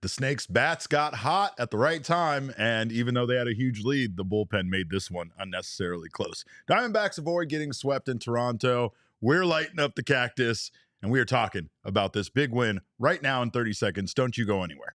The Snakes' bats got hot at the right time, and even though they had a huge lead, the bullpen made this one unnecessarily close. Diamondbacks avoid getting swept in Toronto. We're lighting up the Cactus, and we are talking about this big win right now in 30 seconds. Don't you go anywhere.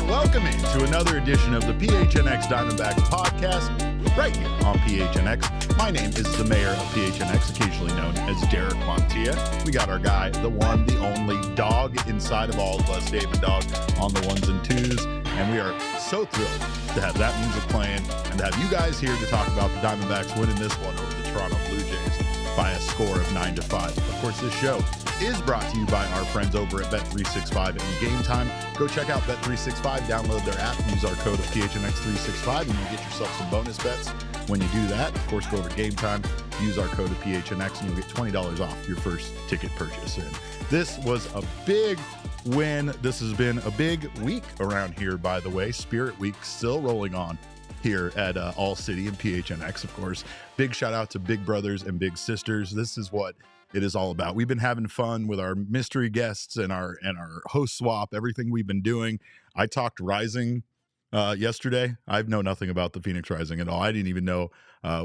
Welcome to another edition of the PHNX Diamondbacks podcast, right here on PHNX. My name is the mayor of PHNX, occasionally known as Derek Montilla. We got our guy, the one, the only dog inside of all of us, Damon Dog, on the ones and twos. And we are so thrilled to have that music playing and to have you guys here to talk about the Diamondbacks winning this one over the Toronto Blue Jays by a score of 9-5. Of course, this show is brought to you by our friends over at Bet365 and Game Time. Go check out Bet365, download their app, use our code of PHNX365, and you'll get yourself some bonus bets when you do that. Of course, go over to Game Time, use our code of PHNX, and you'll get $20 off your first ticket purchase. And this was a big win. This has been a big week around here, by the way. Spirit Week still rolling on here at ALLCITY and PHNX, of course. Big shout out to Big Brothers and Big Sisters. This is what it is all about. We've been having fun with our mystery guests and our host swap, everything we've been doing. I talked Rising yesterday. I know nothing about the Phoenix Rising at all. I didn't even know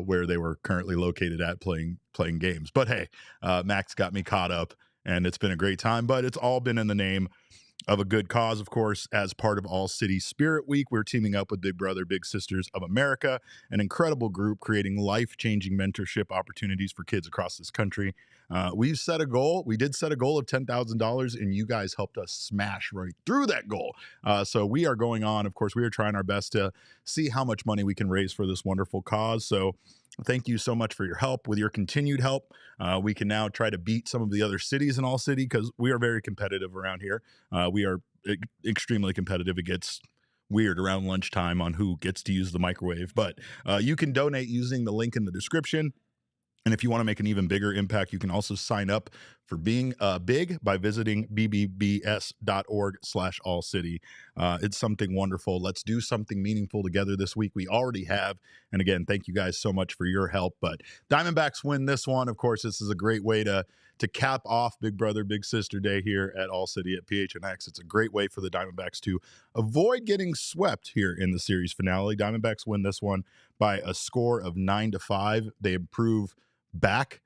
where they were currently located at playing games. But hey, Max got me caught up, and it's been a great time. But it's all been in the name of a good cause, of course. As part of ALLCITY Spirit Week, we're teaming up with Big Brother, Big Sisters of America, an incredible group creating life-changing mentorship opportunities for kids across this country. We've set a goal. We did set a goal of $10,000, and you guys helped us smash right through that goal. So we are going on. Of course, we are trying our best to see how much money we can raise for this wonderful cause. So thank you so much for your help. With your continued help, we can now try to beat some of the other cities in ALLCITY because we are very competitive around here. We are extremely competitive. It gets weird around lunchtime on who gets to use the microwave. But you can donate using the link in the description. And if you want to make an even bigger impact, you can also sign up for being big by visiting bbbs.org/allcity. It's something wonderful. Let's do something meaningful together this week. We already have. And again, thank you guys so much for your help. But Diamondbacks win this one. Of course, this is a great way to cap off Big Brother, Big Sister Day here at ALLCITY at PHNX. It's a great way for the Diamondbacks to avoid getting swept here in the series finale. Diamondbacks win this one by a score of 9-5. They improve back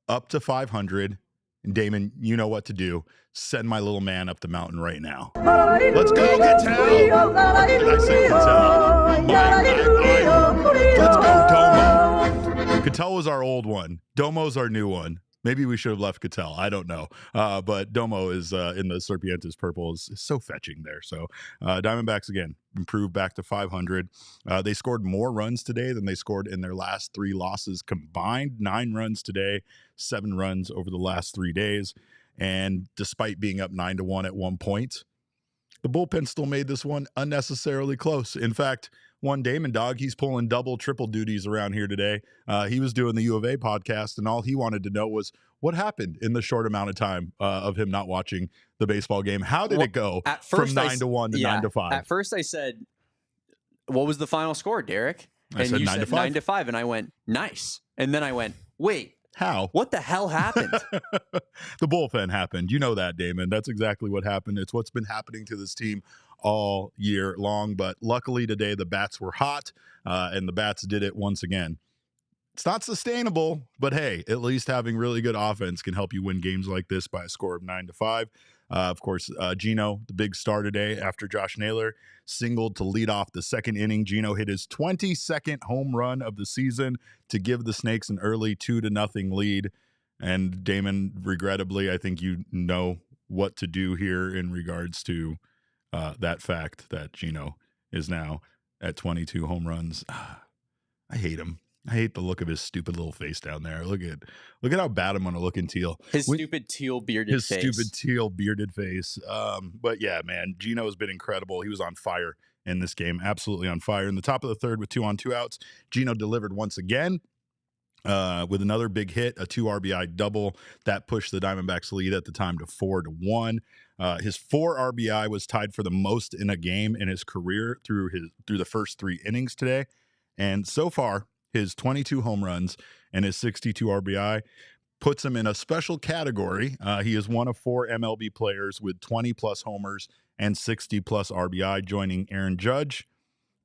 up to 500. And Damon, you know what to do. Send my little man up the mountain right now. Let's go, Cattell. What did I say, Cattell? Let's go, Domo. Cattell was our old one. Domo's our new one. Maybe we should have left Cattell. I don't know. But Domo is in the Serpientes purple is so fetching there. So Diamondbacks, again, improved back to 500. They scored more runs today than they scored in their last 3 losses combined. 9 runs today, 7 runs over the last 3 days. And despite being up 9-1 at one point, the bullpen still made this one unnecessarily close. In fact, one Damon Dog, he's pulling double, triple duties around here today. He was doing the U of A podcast, and all he wanted to know was what happened in the short amount of time of him not watching the baseball game. How did it go from 9-1 to 9-5? At first I said, what was the final score, Derek? And you said 9-5, and I went, nice. And then I went, wait. How? What the hell happened? The bullpen happened. You know that, Damon. That's exactly what happened. It's what's been happening to this team all year long. But luckily today, the bats were hot, and the bats did it once again. It's not sustainable, but hey, at least having really good offense can help you win games like this by a score of 9-5. Of course, Gino, the big star today after Josh Naylor singled to lead off the second inning. Gino hit his 22nd home run of the season to give the Snakes an early 2-0 lead. And Damon, regrettably, I think you know what to do here in regards to that fact that Gino is now at 22 home runs. I hate him. I hate the look of his stupid little face down there. Look at how bad I'm going to look in teal. His stupid teal bearded face. His stupid teal bearded face. But yeah, man, Gino has been incredible. He was on fire in this game, absolutely on fire. In the top of the third with 2 on 2 outs, Gino delivered once again with another big hit, a 2 RBI double that pushed the Diamondbacks lead at the time to 4-1. His 4 RBI was tied for the most in a game in his career through the first 3 innings today, and so far his 22 home runs and his 62 RBI puts him in a special category. He is one of 4 MLB players with 20-plus homers and 60-plus RBI, joining Aaron Judge,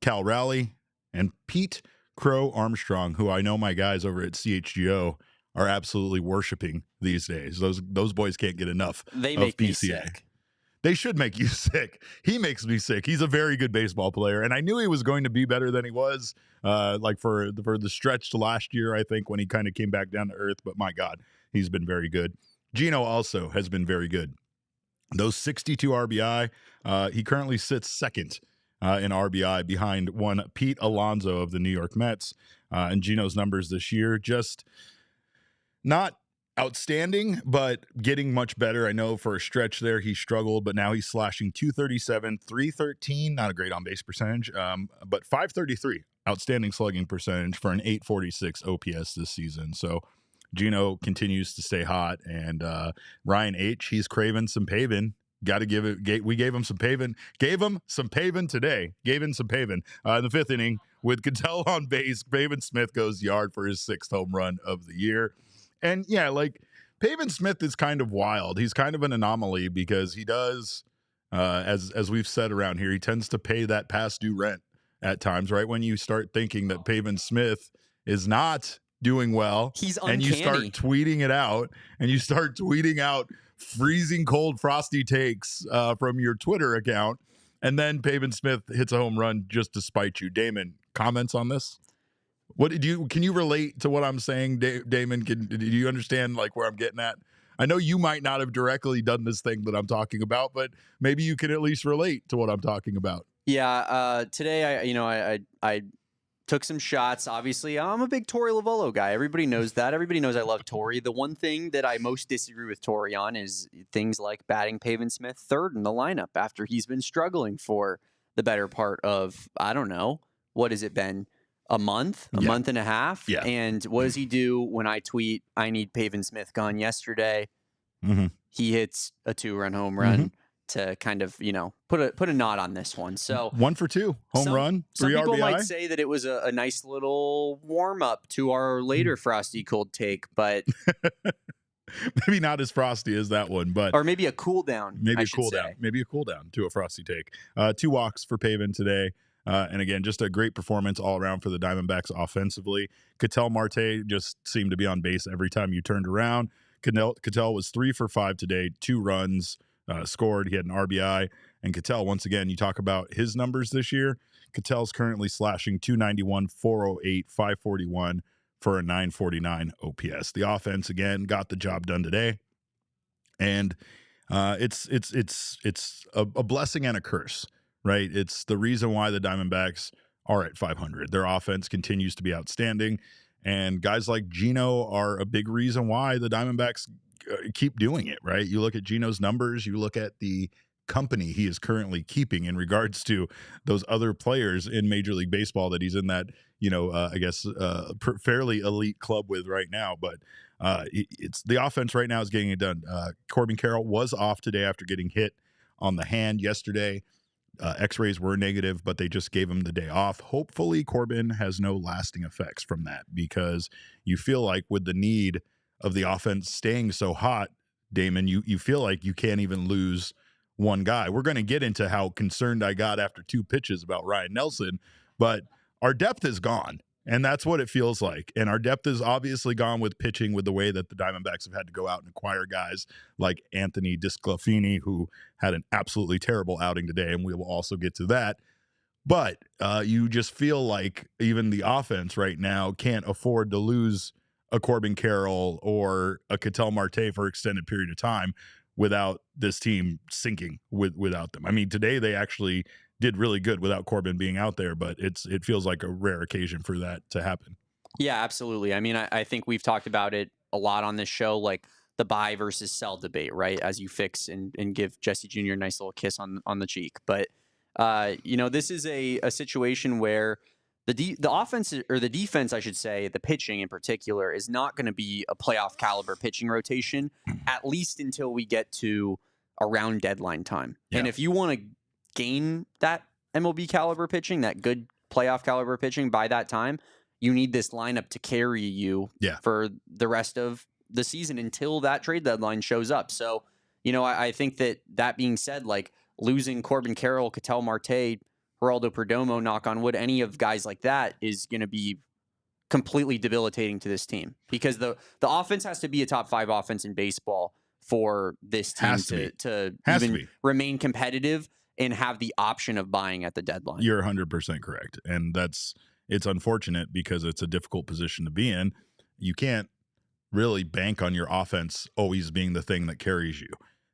Cal Raleigh, and Pete Crow Armstrong, who I know my guys over at CHGO are absolutely worshiping these days. Those boys can't get enough of PCA. Me sick. They should make you sick. He makes me sick. He's a very good baseball player, and I knew he was going to be better than he was, like for the stretch to last year, I think, when he kind of came back down to earth. But my God, he's been very good. Gino also has been very good. Those 62 RBI, he currently sits second in RBI behind one Pete Alonso of the New York Mets. And Gino's numbers this year just not outstanding, but getting much better. I know for a stretch there he struggled, but now he's slashing 237, 313, not a great on-base percentage, but 533 outstanding slugging percentage for an 846 OPS this season. So Gino continues to stay hot, and Ryan H., he's craving some Pavin. Got to give it. We gave him some Pavin. Gave him some Pavin today. Gave him some Pavin in the 5th inning with Cattell on base. Pavin Smith goes yard for his 6th home run of the year. And yeah, like Pavin Smith is kind of wild. He's kind of an anomaly because he does, as we've said around here, he tends to pay that past due rent at times. Right when you start thinking that Pavin Smith is not doing well, he's uncanny. And you start tweeting it out, and you start tweeting out freezing cold Frosty takes from your Twitter account, and then Pavin Smith hits a home run just to spite you. Damon, comments on this? Can you relate to what I'm saying, Damon? Do you understand like where I'm getting at? I know you might not have directly done this thing that I'm talking about, but maybe you can at least relate to what I'm talking about. Yeah. Today, I took some shots. Obviously, I'm a big Torey Lovullo guy. Everybody knows that. Everybody knows I love Torey. The one thing that I most disagree with Torey on is things like batting Pavin Smith third in the lineup after he's been struggling for the better part of, I don't know, what has it been? A month and a half. Yeah. And what does he do when I tweet, I need Pavin Smith gone yesterday? Mm-hmm. He hits a 2-run home run to kind of, put a knot on this one. So 1 for 2 home run, 3 RBI. Some people might say that it was a nice little warm up to our later Frosty Cold Take, but maybe not as frosty as that one, but or maybe a cool down. Maybe a cool down to a Frosty Take. 2 walks for Pavin today. And again, just a great performance all around for the Diamondbacks offensively. Cattell Marte just seemed to be on base every time you turned around. Cattell was 3 for 5 today, 2 runs scored. He had an RBI. And Cattell, once again, you talk about his numbers this year. Cattell's currently slashing 291, 408, 541 for a 949 OPS. The offense, again, got the job done today. And it's a blessing and a curse. Right. It's the reason why the Diamondbacks are at 500. Their offense continues to be outstanding. And guys like Gino are a big reason why the Diamondbacks keep doing it. Right. You look at Gino's numbers. You look at the company he is currently keeping in regards to those other players in Major League Baseball that he's in that, fairly elite club with right now. But it's the offense right now is getting it done. Corbin Carroll was off today after getting hit on the hand yesterday. X-rays were negative, but they just gave him the day off. Hopefully, Corbin has no lasting effects from that, because you feel like with the need of the offense staying so hot, Damon, you feel like you can't even lose one guy. We're going to get into how concerned I got after 2 pitches about Ryne Nelson, but our depth is gone. And that's what it feels like. And our depth is obviously gone with pitching, with the way that the Diamondbacks have had to go out and acquire guys like Anthony Disclafini, who had an absolutely terrible outing today, and we will also get to that. But you just feel like even the offense right now can't afford to lose a Corbin Carroll or a Cattell Marte for an extended period of time without this team sinking without them. I mean, today they actually did really good without Corbin being out there, but it feels like a rare occasion for that to happen. Yeah, absolutely. I mean, I think we've talked about it a lot on this show, like the buy versus sell debate, right? As you fix and give Jesse Jr. a nice little kiss on the cheek. But, this is a situation where the offense, or the defense, I should say, the pitching in particular, is not going to be a playoff caliber pitching rotation, at least until we get to around deadline time. Yeah. And if you want to gain that MLB caliber pitching, that good playoff caliber pitching by that time, you need this lineup to carry you for the rest of the season until that trade deadline shows up. So, I think that being said, like losing Corbin Carroll, Ketel Marte, Geraldo Perdomo, knock on wood, any of guys like that is going to be completely debilitating to this team, because the offense has to be a top 5 offense in baseball for this team to even remain competitive and have the option of buying at the deadline. You're 100% correct. And it's unfortunate because it's a difficult position to be in. You can't really bank on your offense always being the thing that carries you.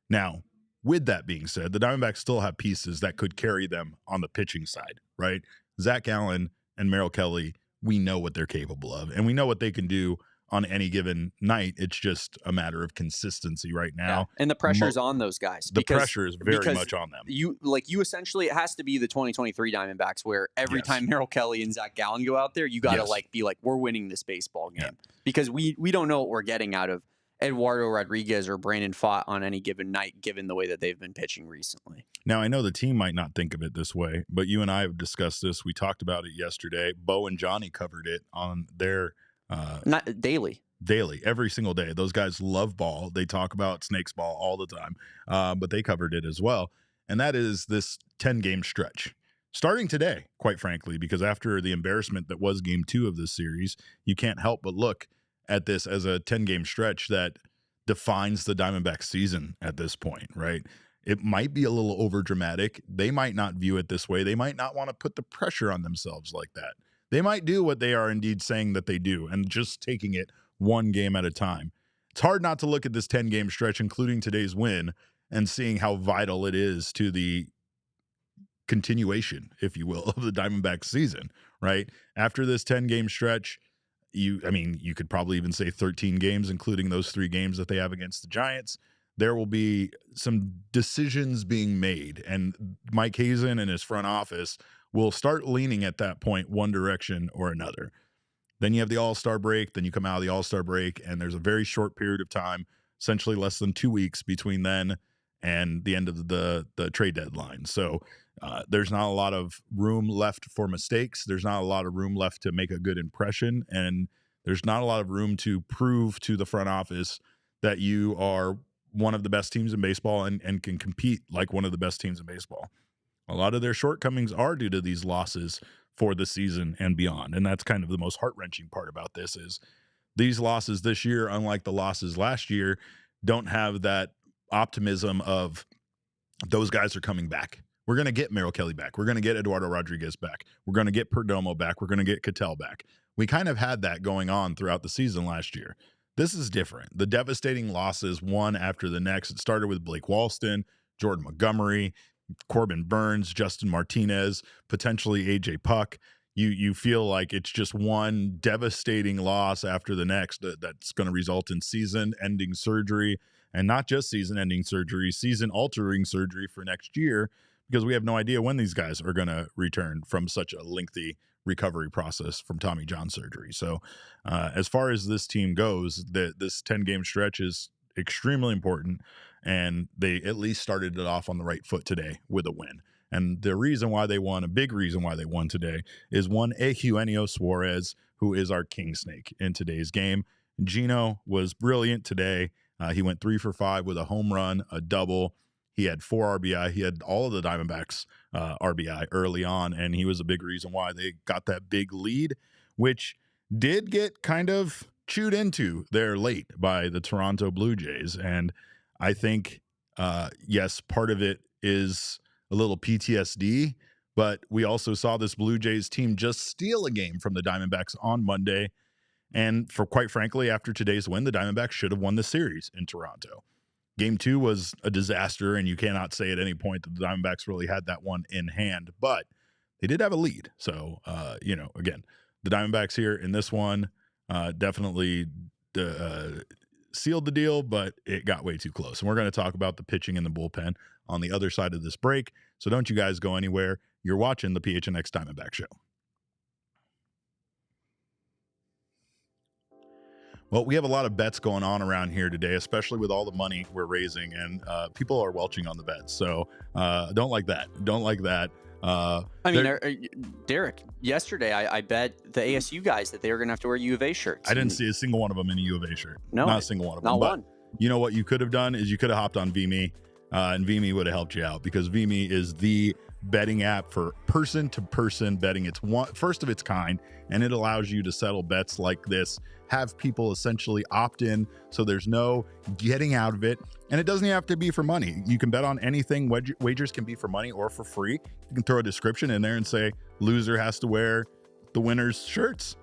Now, with that being said, the Diamondbacks still have pieces that could carry them on the pitching side, right? Zach Allen and Merrill Kelly, we know what they're capable of, and we know what they can do on any given night. It's just a matter of consistency right now. Yeah. And the pressure's on those guys. The pressure is very much on them. You essentially, it has to be the 2023 Diamondbacks, where every time Merrill Kelly and Zach Gallen go out there, you got to be like, we're winning this baseball game. Yeah. Because we don't know what we're getting out of Eduardo Rodriguez or Brandon Pfaadt on any given night, given the way that they've been pitching recently. Now, I know the team might not think of it this way, but you and I have discussed this. We talked about it yesterday. Bo and Johnny covered it on their not daily, every single day. Those guys love ball. They talk about Snakes ball all the time, but they covered it as well. And that is this 10-game stretch starting today, quite frankly, because after the embarrassment that was game 2 of this series, you can't help but look at this as a 10-game stretch that defines the Diamondbacks season at this point, right? It might be a little over dramatic. They might not view it this way. They might not want to put the pressure on themselves like that. They might do what they are indeed saying that they do, and just taking it one game at a time. It's hard not to look at this 10-game stretch, including today's win, and seeing how vital it is to the continuation, if you will, of the Diamondbacks season, right? After this 10-game stretch, you could probably even say 13 games, including those 3 games that they have against the Giants. There will be some decisions being made, and Mike Hazen and his front office will start leaning at that point one direction or another. Then you have the All-Star break, then you come out of the All-Star break, and there's a very short period of time, essentially less than 2 weeks between then and the end of the trade deadline. So there's not a lot of room left for mistakes. There's not a lot of room left to make a good impression, and there's not a lot of room to prove to the front office that you are one of the best teams in baseball and can compete like one of the best teams in baseball. A lot of their shortcomings are due to these losses for the season and beyond. And that's kind of the most heart-wrenching part about this is these losses this year, unlike the losses last year, don't have that optimism of those guys are coming back. We're going to get Merrill Kelly back. We're going to get Eduardo Rodriguez back. We're going to get Perdomo back. We're going to get Ketel back. We kind of had that going on throughout the season last year. This is different. The devastating losses, one after the next. It started with Blake Walston, Jordan Montgomery, Corbin Burns, Justin Martinez, potentially AJ Puck. You feel like it's just one devastating loss after the next that's going to result in season-ending surgery, and not just season-ending surgery, season-altering surgery for next year, because we have no idea when these guys are going to return from such a lengthy recovery process from Tommy John surgery. So as far as this team goes, this 10-game stretch is extremely important, and they at least started it off on the right foot today with a win. And the reason why they won, a big reason why they won today, is one Eugenio Suarez, who is our king snake in today's game. Gino was brilliant today. He went 3 for 5 with a home run, a double. He had 4 RBI. He had all of the Diamondbacks RBI early on, and he was a big reason why they got that big lead, which did get kind of chewed into there late by the Toronto Blue Jays. And I think, yes, part of it is a little PTSD, but we also saw this Blue Jays team just steal a game from the Diamondbacks on Monday. And for quite frankly, after today's win, the Diamondbacks should have won the series in Toronto. Game 2 was a disaster, and you cannot say at any point that the Diamondbacks really had that one in hand, but they did have a lead. So, again, the Diamondbacks here in this one definitely sealed the deal, but it got way too close. And we're going to talk about the pitching and the bullpen on the other side of this break. So don't you guys go anywhere. You're watching the PHNX Diamondback Show. Well, we have a lot of bets going on around here today, especially with all the money we're raising, and people are welching on the bets. So don't like that. Don't like that. Derek, yesterday I bet the ASU guys that they were going to have to wear U of A shirts. I didn't see a single one of them in a U of A shirt. No, not a single one of them. Not one. You know what you could have done is you could have hopped on VMe, and VMe would have helped you out, because VMe is the betting app for person-to-person betting. It's first of its kind, and it allows you to settle bets like this, have people essentially opt in, so there's no getting out of it, and it doesn't have to be for money. You can bet on anything. Wagers can be for money or for free. You can throw a description in there and say, loser has to wear the winner's shirts.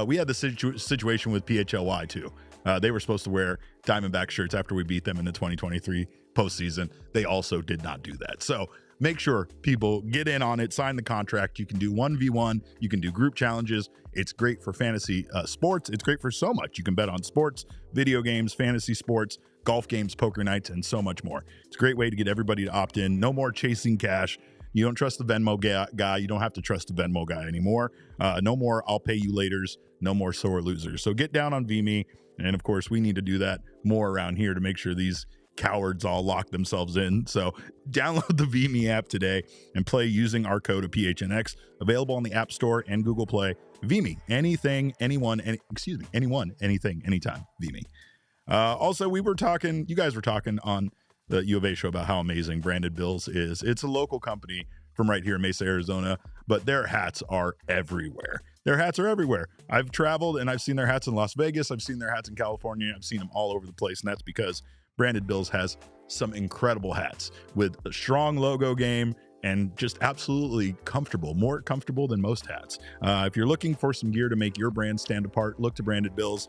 We had the situation with PHLY too. They were supposed to wear Diamondback shirts after we beat them in the 2023 postseason. They also did not do that. So make sure people get in on it, sign the contract. You can do 1v1. You can do group challenges. It's great for fantasy sports. It's great for so much. You can bet on sports, video games, fantasy sports, golf games, poker nights, and so much more. It's a great way to get everybody to opt in. No more chasing cash. You don't trust the Venmo guy. You don't have to trust the Venmo guy anymore. No more I'll pay you laters. No more sore losers. So get down on VMe. And of course, we need to do that more around here to make sure these cowards all lock themselves in. So download the VMe app today and play using our code of PHNX, available on the App Store and Google Play. VMe, anything, anyone, anyone, anything, anytime. VMe. Also, you guys were talking on the U of A show about how amazing Branded Bills is. It's a local company from right here in Mesa, Arizona, but their hats are everywhere. Their hats are everywhere. I've traveled and I've seen their hats in Las Vegas. I've seen their hats in California. I've seen them all over the place, and that's because Branded Bills has some incredible hats with a strong logo game and just absolutely comfortable, more comfortable than most hats. If you're looking for some gear to make your brand stand apart, look to Branded Bills.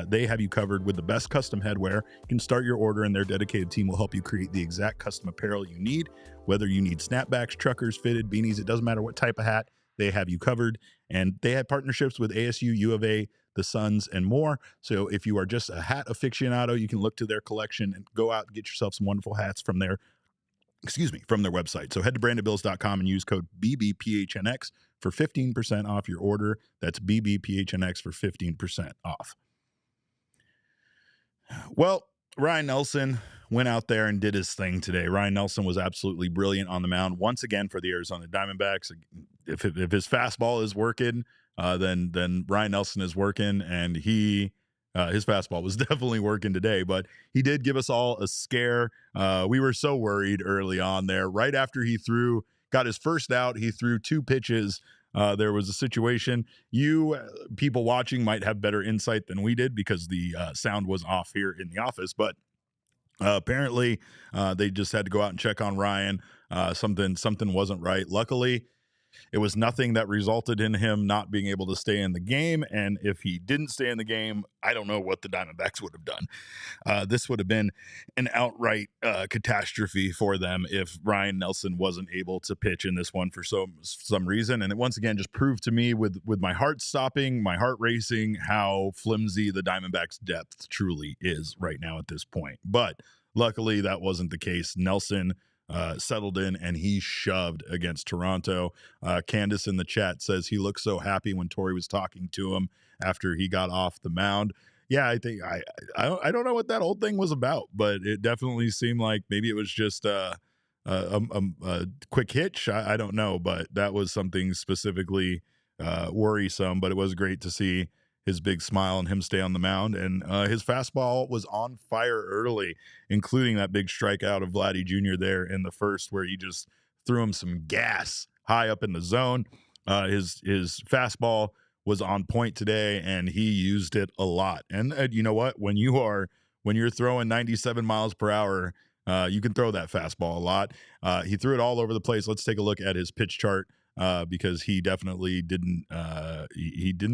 They have you covered with the best custom headwear. You can start your order, and their dedicated team will help you create the exact custom apparel you need. Whether you need snapbacks, truckers, fitted, beanies, it doesn't matter what type of hat, they have you covered. And they have partnerships with ASU, U of A, the Suns, and more. So if you are just a hat aficionado, you can look to their collection and go out and get yourself some wonderful hats from their website. So head to brandedbills.com and use code BBPHNX for 15% off your order. That's BBPHNX for 15% off. Well, Ryne Nelson went out there and did his thing today. Ryne Nelson was absolutely brilliant on the mound once again for the Arizona Diamondbacks. If his fastball is working, then Ryne Nelson is working, and his fastball was definitely working today, but he did give us all a scare. We were so worried early on there. Right after he got his first out, he threw 2 pitches. There was a situation. You people watching might have better insight than we did because the sound was off here in the office, but apparently they just had to go out and check on Ryan. Something wasn't right. Luckily, it was nothing that resulted in him not being able to stay in the game. And if he didn't stay in the game, I don't know what the Diamondbacks would have done. This would have been an outright catastrophe for them if Ryne Nelson wasn't able to pitch in this one for some reason. And it once again just proved to me with my heart stopping, my heart racing, how flimsy the Diamondbacks depth truly is right now at this point. But luckily that wasn't the case. Nelson settled in and he shoved against Toronto. Candace in the chat says he looked so happy when Torey was talking to him after he got off the mound. Yeah, I think I don't know what that whole thing was about, but it definitely seemed like maybe it was just a quick hitch. I don't know, but that was something specifically worrisome. But it was great to see his big smile and him stay on the mound. And his fastball was on fire early, including that big strikeout of Vladdy Jr. there in the first, where he just threw him some gas high up in the zone. His fastball was on point today, and he used it a lot. And you know what? When you're throwing 97 miles per hour, you can throw that fastball a lot. He threw it all over the place. Let's take a look at his pitch chart. Because he definitely didn't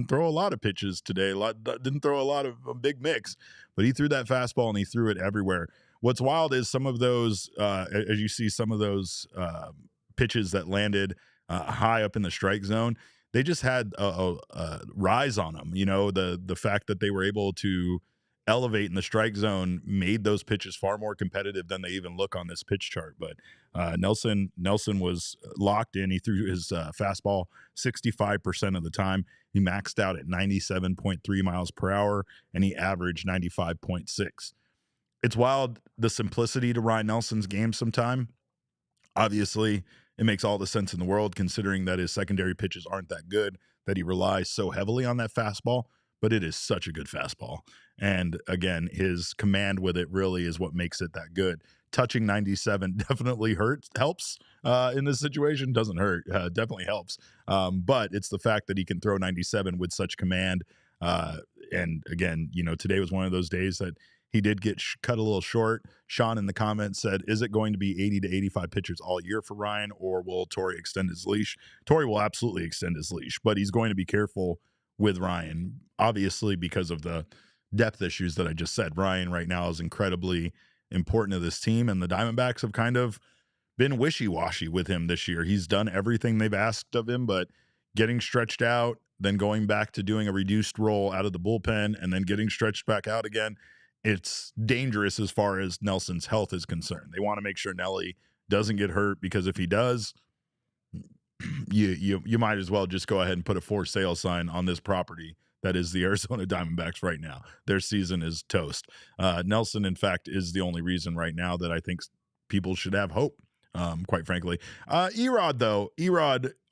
throw a lot of pitches today. Didn't throw a lot of a big mix, but he threw that fastball and he threw it everywhere. What's wild is some of those, as you see, some of those pitches that landed high up in the strike zone, they just had a rise on them. You know, the fact that they were able to elevate in the strike zone made those pitches far more competitive than they even look on this pitch chart. But Nelson was locked in. He threw his fastball 65% of the time. He maxed out at 97.3 miles per hour, and he averaged 95.6. It's wild, the simplicity to Ryne Nelson's game sometime. Obviously, it makes all the sense in the world considering that his secondary pitches aren't that good, that he relies so heavily on that fastball, but it is such a good fastball. And again, his command with it really is what makes it that good. Touching 97 definitely helps in this situation. Doesn't hurt, definitely helps. But it's the fact that he can throw 97 with such command. And again, you know, today was one of those days that he did get cut a little short. Sean in the comments said, is it going to be 80 to 85 pitchers all year for Ryne, or will Torey extend his leash? Torey will absolutely extend his leash, but he's going to be careful with Ryne, obviously, because of the depth issues that I just said. Ryne right now is incredibly important to this team, and the Diamondbacks have kind of been wishy-washy with him this year. He's done everything they've asked of him, but getting stretched out, then going back to doing a reduced role out of the bullpen, and then getting stretched back out again, it's dangerous as far as Nelson's health is concerned. They want to make sure Nelly doesn't get hurt, because if he does, you might as well just go ahead and put a for sale sign on this property that is the Arizona Diamondbacks right now. Their season is toast. Nelson, in fact, is the only reason right now that I think people should have hope, quite frankly. Erod, though,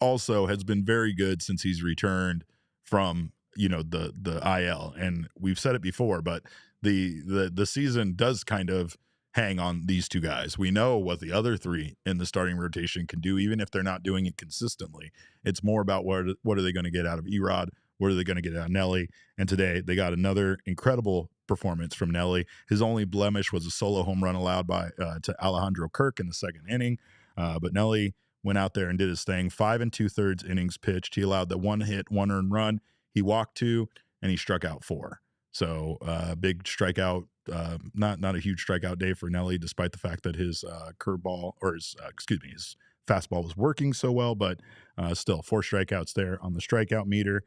also has been very good since he's returned from, you know, the IL. And we've said it before, but the season does kind of hang on these two guys. We know what the other three in the starting rotation can do, even if they're not doing it consistently. It's more about what are they going to get out of Erod? What are they going to get out of Nelly? And today they got another incredible performance from Nelly. His only blemish was a solo home run allowed to Alejandro Kirk in the second inning. But Nelly went out there and did his thing. 5 2/3 innings pitched. He allowed the 1 hit, 1 earned run. He walked 2, and he struck out 4. So big strikeout, not a huge strikeout day for Nelly, despite the fact that his curveball, or his fastball was working so well. But still, 4 strikeouts there on the strikeout meter.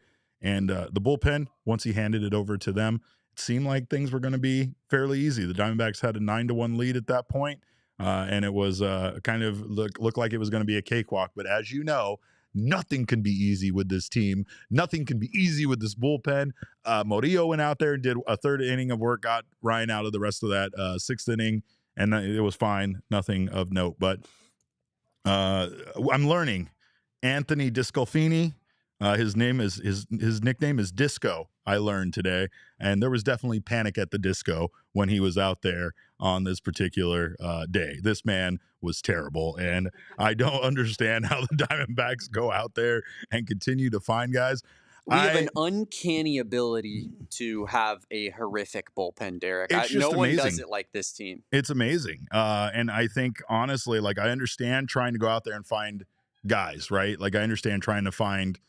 And the bullpen, once he handed it over to them, it seemed like things were going to be fairly easy. The Diamondbacks had a 9-1 lead at that point, and it was kind of looked like it was going to be a cakewalk. But as you know, nothing can be easy with this team. Nothing can be easy with this bullpen. Murillo went out there and did a 3rd inning of work, got Ryne out of the rest of that 6th inning, and it was fine. Nothing of note. But I'm learning Anthony Discolfini. His nickname is Disco, I learned today. And there was definitely panic at the disco when he was out there on this particular day. This man was terrible. And I don't understand how the Diamondbacks go out there and continue to find guys. We have an uncanny ability to have a horrific bullpen, Derek. No one does it like this team. It's amazing. And I think, honestly, like, I understand trying to go out there and find guys, right? Like, I understand trying to find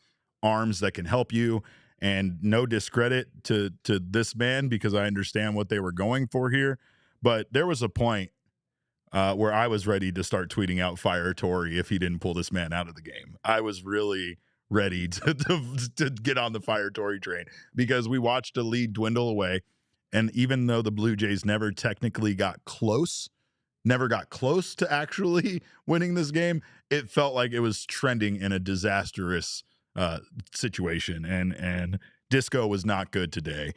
arms that can help you, and no discredit to this man, because I understand what they were going for here. But there was a point where I was ready to start tweeting out fire Torey if he didn't pull this man out of the game. I was really ready to get on the fire Torey train, because we watched a lead dwindle away. And even though the Blue Jays never technically got close to actually winning this game, it felt like it was trending in a disastrous situation, and Disco was not good today.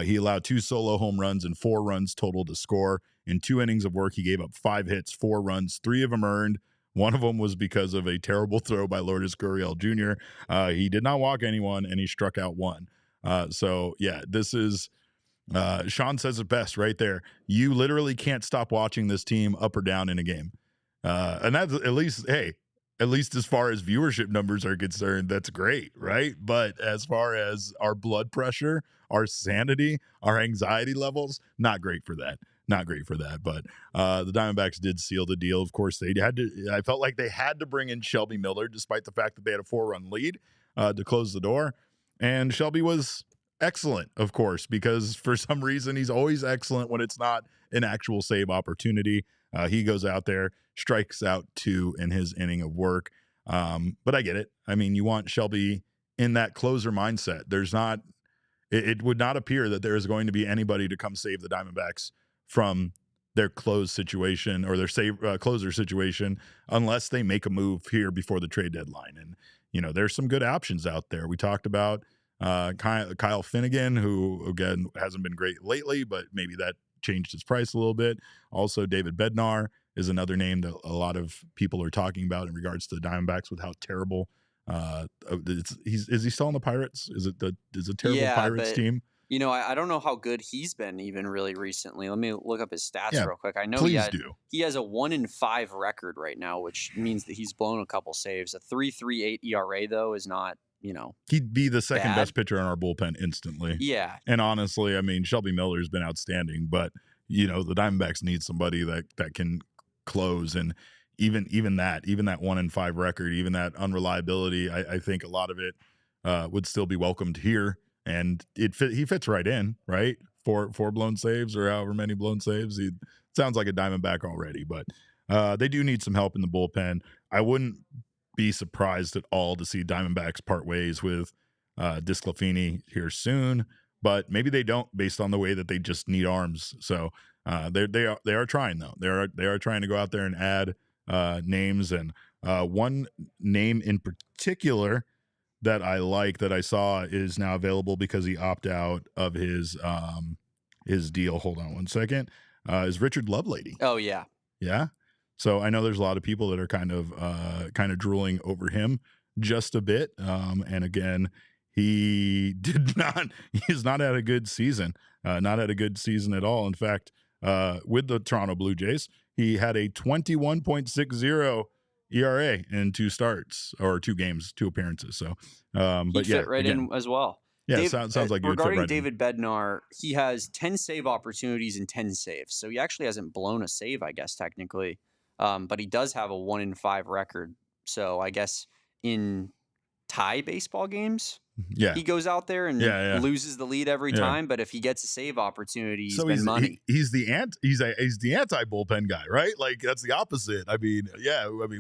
He allowed 2 solo home runs and 4 runs total to score. In 2 innings of work, he gave up 5 hits, 4 runs, 3 of them earned. One of them was because of a terrible throw by Lourdes Gurriel Jr. He did not walk anyone, and he struck out 1. So yeah, this is Sean says it best right there. You literally can't stop watching this team up or down in a game, and that's at least, hey, at least as far as viewership numbers are concerned, that's great, right? But as far as our blood pressure, our sanity, our anxiety levels, not great for that. Not great for that. But the Diamondbacks did seal the deal. Of course, they had to. I felt like they had to bring in Shelby Miller, despite the fact that they had a 4-run lead to close the door. And Shelby was excellent, of course, because for some reason he's always excellent when it's not an actual save opportunity. He goes out there, strikes out 2 in his inning of work. But I get it. I mean, you want Shelby in that closer mindset. It would not appear that there is going to be anybody to come save the Diamondbacks from their close situation or their closer situation unless they make a move here before the trade deadline. And, there's some good options out there. We talked about Kyle Finnegan, who, again, hasn't been great lately, but maybe that changed his price a little bit. Also, David Bednar is another name that a lot of people are talking about in regards to the Diamondbacks with how terrible is he still on the Pirates? Is it a terrible Pirates team? I don't know how good he's been even really recently. Let me look up his stats real quick. I know he has a 1-5 record right now, which means that he's blown a couple saves. A 3.38 ERA though is not, he'd be the second bad. best pitcher in our bullpen instantly. Yeah. And honestly, I mean, Shelby Miller's been outstanding, but the Diamondbacks need somebody that can close. And even that 1-5 record, even that unreliability, I think a lot of it would still be welcomed here. And he fits right in, right? Four blown saves or however many blown saves. He sounds like a Diamondback already, but they do need some help in the bullpen. I wouldn't be surprised at all to see Diamondbacks part ways with Disclafini here soon, but maybe they don't based on the way that they just need arms. So they are trying though. They are trying to go out there and add names, and one name in particular that I like that I saw is now available because he opted out of his deal. Hold on one second. Is Richard Lovelady. Oh yeah. Yeah. So I know there's a lot of people that are kind of drooling over him just a bit. And again, he's not had a good season, not had a good season at all. In fact, with the Toronto Blue Jays, he had a 21.60 ERA in 2 starts or 2 games, 2 appearances. So, but fit right in as well. Yeah, sounds like you would fit regarding right David Bednar, he has 10 save opportunities and 10 saves. So he actually hasn't blown a save, I guess, technically. But he does have a 1-5 record. So I guess in tie baseball games, he goes out there and loses the lead every time. But if he gets a save opportunity, he's been money. He's the anti bullpen guy, right? Like that's the opposite. I mean,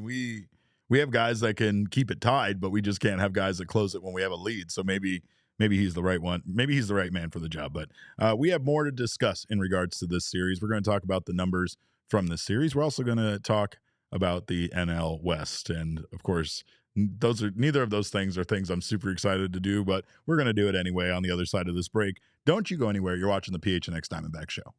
we have guys that can keep it tied, but we just can't have guys that close it when we have a lead. So maybe he's the right one. Maybe he's the right man for the job. But we have more to discuss in regards to this series. We're going to talk about the numbers from this series. We're also going to talk about the NL West. And of course, neither of those things are things I'm super excited to do, but we're going to do it anyway on the other side of this break. Don't you go anywhere. You're watching the PHNX Diamondback Show.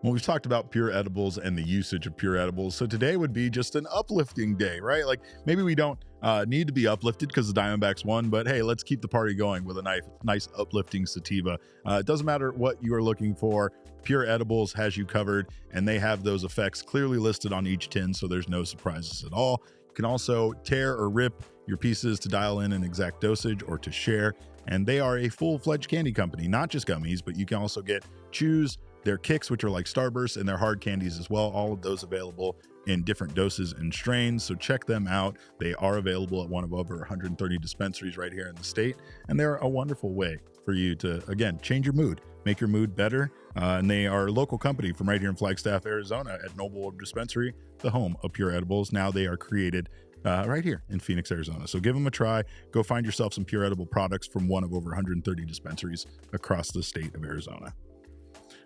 Well, we've talked about pure edibles and the usage of pure edibles. So today would be just an uplifting day, right? Like maybe we don't need to be uplifted because the Diamondbacks won, but hey, let's keep the party going with a nice uplifting sativa. It doesn't matter what you are looking for. Pure Edibles has you covered, and they have those effects clearly listed on each tin, so there's no surprises at all. You can also tear or rip your pieces to dial in an exact dosage or to share, and they are a full-fledged candy company, not just gummies, but you can also get chews, their kicks, which are like Starbursts, and their hard candies as well. All of those available in different doses and strains. So check them out. They are available at one of over 130 dispensaries right here in the state. And they're a wonderful way for you to, again, change your mood, make your mood better. And they are a local company from right here in Flagstaff, Arizona at Noble Dispensary, the home of Pure Edibles. Now they are created right here in Phoenix, Arizona. So give them a try. Go find yourself some Pure Edible products from one of over 130 dispensaries across the state of Arizona.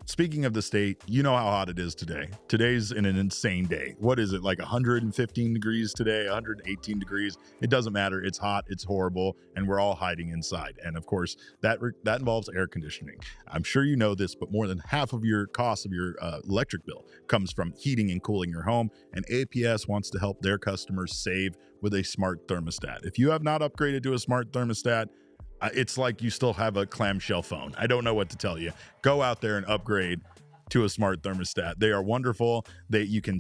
Speaking of the state, you know how hot it is today. Today's an insane day. What is it, like 115 degrees today, 118 degrees? It doesn't matter. It's hot, it's horrible, and we're all hiding inside. And of course, that involves air conditioning. I'm sure you know this, but more than half of your cost of your electric bill comes from heating and cooling your home. And APS wants to help their customers save with a smart thermostat. If you have not upgraded to a smart thermostat, it's like you still have a clamshell phone. I don't know what to tell you. Go out there and upgrade to a smart thermostat. They are wonderful. You can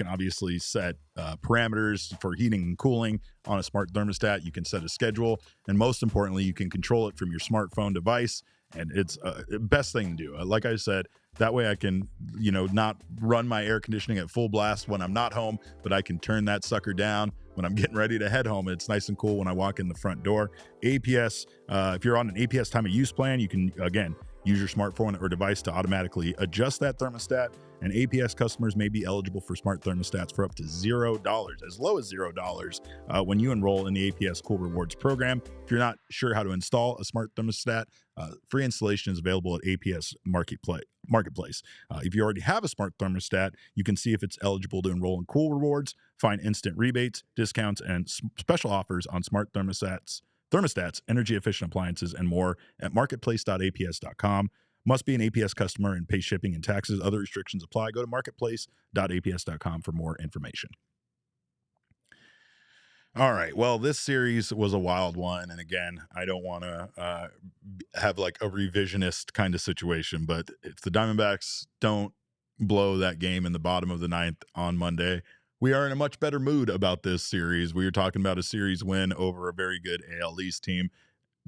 obviously set parameters for heating and cooling on a smart thermostat. You can set a schedule. And most importantly, you can control it from your smartphone device. And it's the best thing to do. Like I said, that way I can, not run my air conditioning at full blast when I'm not home, but I can turn that sucker down when I'm getting ready to head home. It's nice and cool when I walk in the front door. APS, if you're on an APS time of use plan, you can, again, use your smartphone or device to automatically adjust that thermostat, and APS customers may be eligible for smart thermostats for up to $0, as low as $0, when you enroll in the APS Cool Rewards program. If you're not sure how to install a smart thermostat, free installation is available at APS Marketplace. If you already have a smart thermostat, you can see if it's eligible to enroll in Cool Rewards, find instant rebates, discounts, and special offers on smart thermostats, energy efficient appliances, and more at marketplace.aps.com. Must be an APS customer and pay shipping and taxes. Other restrictions apply. Go to marketplace.aps.com for more information. All right. Well, this series was a wild one. And again, I don't want to have like a revisionist kind of situation, but if the Diamondbacks don't blow that game in the bottom of the ninth on Monday, we are in a much better mood about this series. We are talking about a series win over a very good AL East team.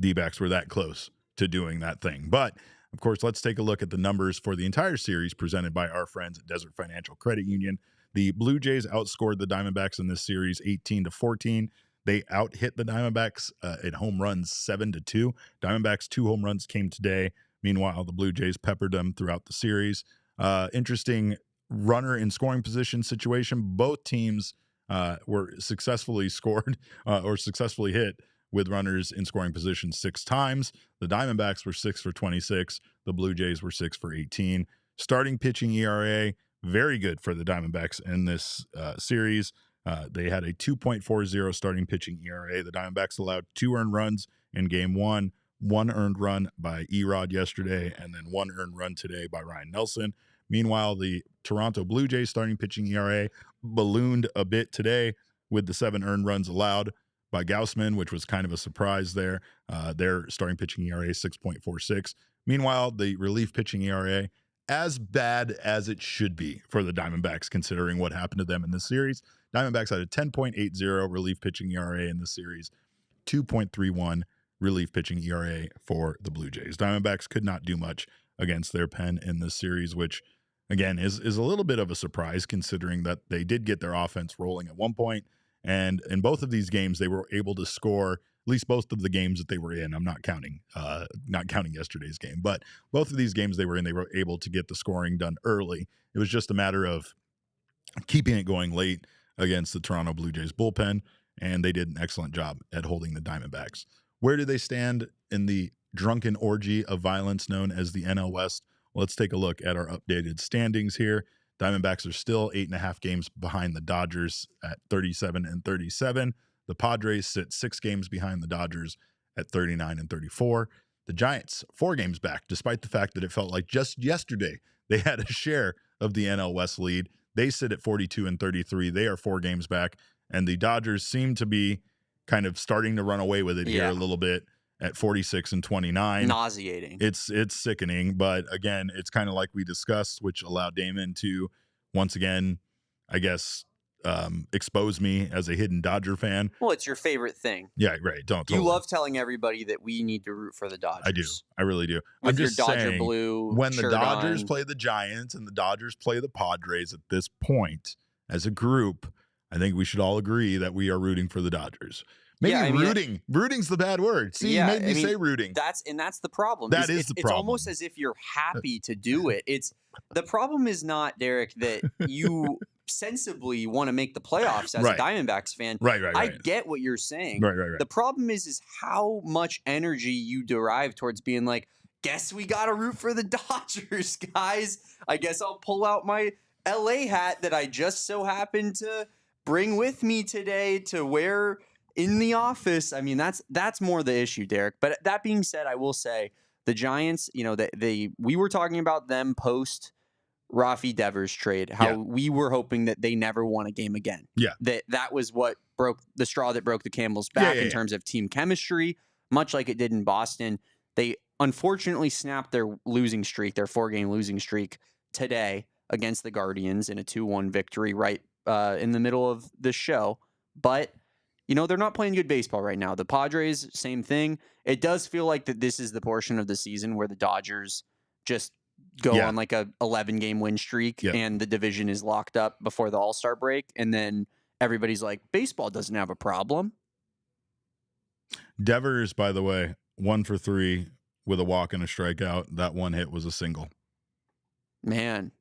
Dbacks were that close to doing that thing. But, of course, let's take a look at the numbers for the entire series presented by our friends at Desert Financial Credit Union. The Blue Jays outscored the Diamondbacks in this series 18-14. They out-hit the Diamondbacks at home runs 7-2. Diamondbacks' 2 home runs came today. Meanwhile, the Blue Jays peppered them throughout the series. Interesting runner in scoring position situation. Both teams were successfully scored or successfully hit with runners in scoring position 6 times. The Diamondbacks were 6 for 26. The Blue Jays were 6 for 18. Starting pitching ERA, very good for the Diamondbacks in this series. They had a 2.40 starting pitching ERA. The Diamondbacks allowed 2 earned runs in game 1, 1 earned run by Erod yesterday, and then 1 earned run today by Ryne Nelson. Meanwhile, the Toronto Blue Jays starting pitching ERA ballooned a bit today with the 7 earned runs allowed by Gaussman, which was kind of a surprise there. Their starting pitching ERA 6.46. Meanwhile, the relief pitching ERA, as bad as it should be for the Diamondbacks, considering what happened to them in this series. Diamondbacks had a 10.80 relief pitching ERA in the series, 2.31 relief pitching ERA for the Blue Jays. Diamondbacks could not do much against their pen in this series, which, again, is a little bit of a surprise considering that they did get their offense rolling at one point. And in both of these games, they were able to score, at least both of the games that they were in. I'm not counting yesterday's game, but both of these games they were in, they were able to get the scoring done early. It was just a matter of keeping it going late against the Toronto Blue Jays bullpen, and they did an excellent job at holding the Diamondbacks. Where do they stand in the drunken orgy of violence known as the NL West? Well, let's take a look at our updated standings here. Diamondbacks are still 8.5 games behind the Dodgers at 37-37. The Padres sit 6 games behind the Dodgers at 39-34. The Giants, 4 games back, despite the fact that it felt like just yesterday they had a share of the NL West lead. They sit at 42-33. They are 4 games back. And the Dodgers seem to be kind of starting to run away with it here a little bit at 46-29. Nauseating. It's sickening, but again, it's kind of like we discussed, which allowed Damon to once again, I guess, expose me as a hidden Dodger fan. Well, it's your favorite thing. Yeah, right. You love telling everybody that we need to root for the Dodgers. I do. I really do. With I'm just your Dodger saying, blue when the shirt Dodgers on. play the Giants and the Dodgers play the Padres at this point, as a group, I think we should all agree that we are rooting for the Dodgers. Maybe rooting. Rooting's the bad word. See, you made me say rooting. That's the problem. That is the problem. It's almost as if you're happy to do it. The problem is not, Derek, that you sensibly want to make the playoffs as a Diamondbacks fan. Right. I get what you're saying. Right. The problem is how much energy you derive towards being like, guess we got to root for the Dodgers, guys. I guess I'll pull out my LA hat that I just so happened to bring with me today to wear in the office. I mean, that's more the issue, Derek. But that being said, I will say the Giants, we were talking about them post Rafi Devers trade, how we were hoping that they never won a game again. Yeah. That was what broke the straw that broke the camel's back in terms of team chemistry, much like it did in Boston. They unfortunately snapped their losing streak, their 4-game losing streak today against the Guardians in a 2-1 victory right in the middle of the show. But they're not playing good baseball right now. The Padres, same thing. It does feel like that this is the portion of the season where the Dodgers just go on like a 11-game win streak and the division is locked up before the All-Star break. And then everybody's like, baseball doesn't have a problem. Devers, by the way, 1 for 3 with a walk and a strikeout. That one hit was a single. Man,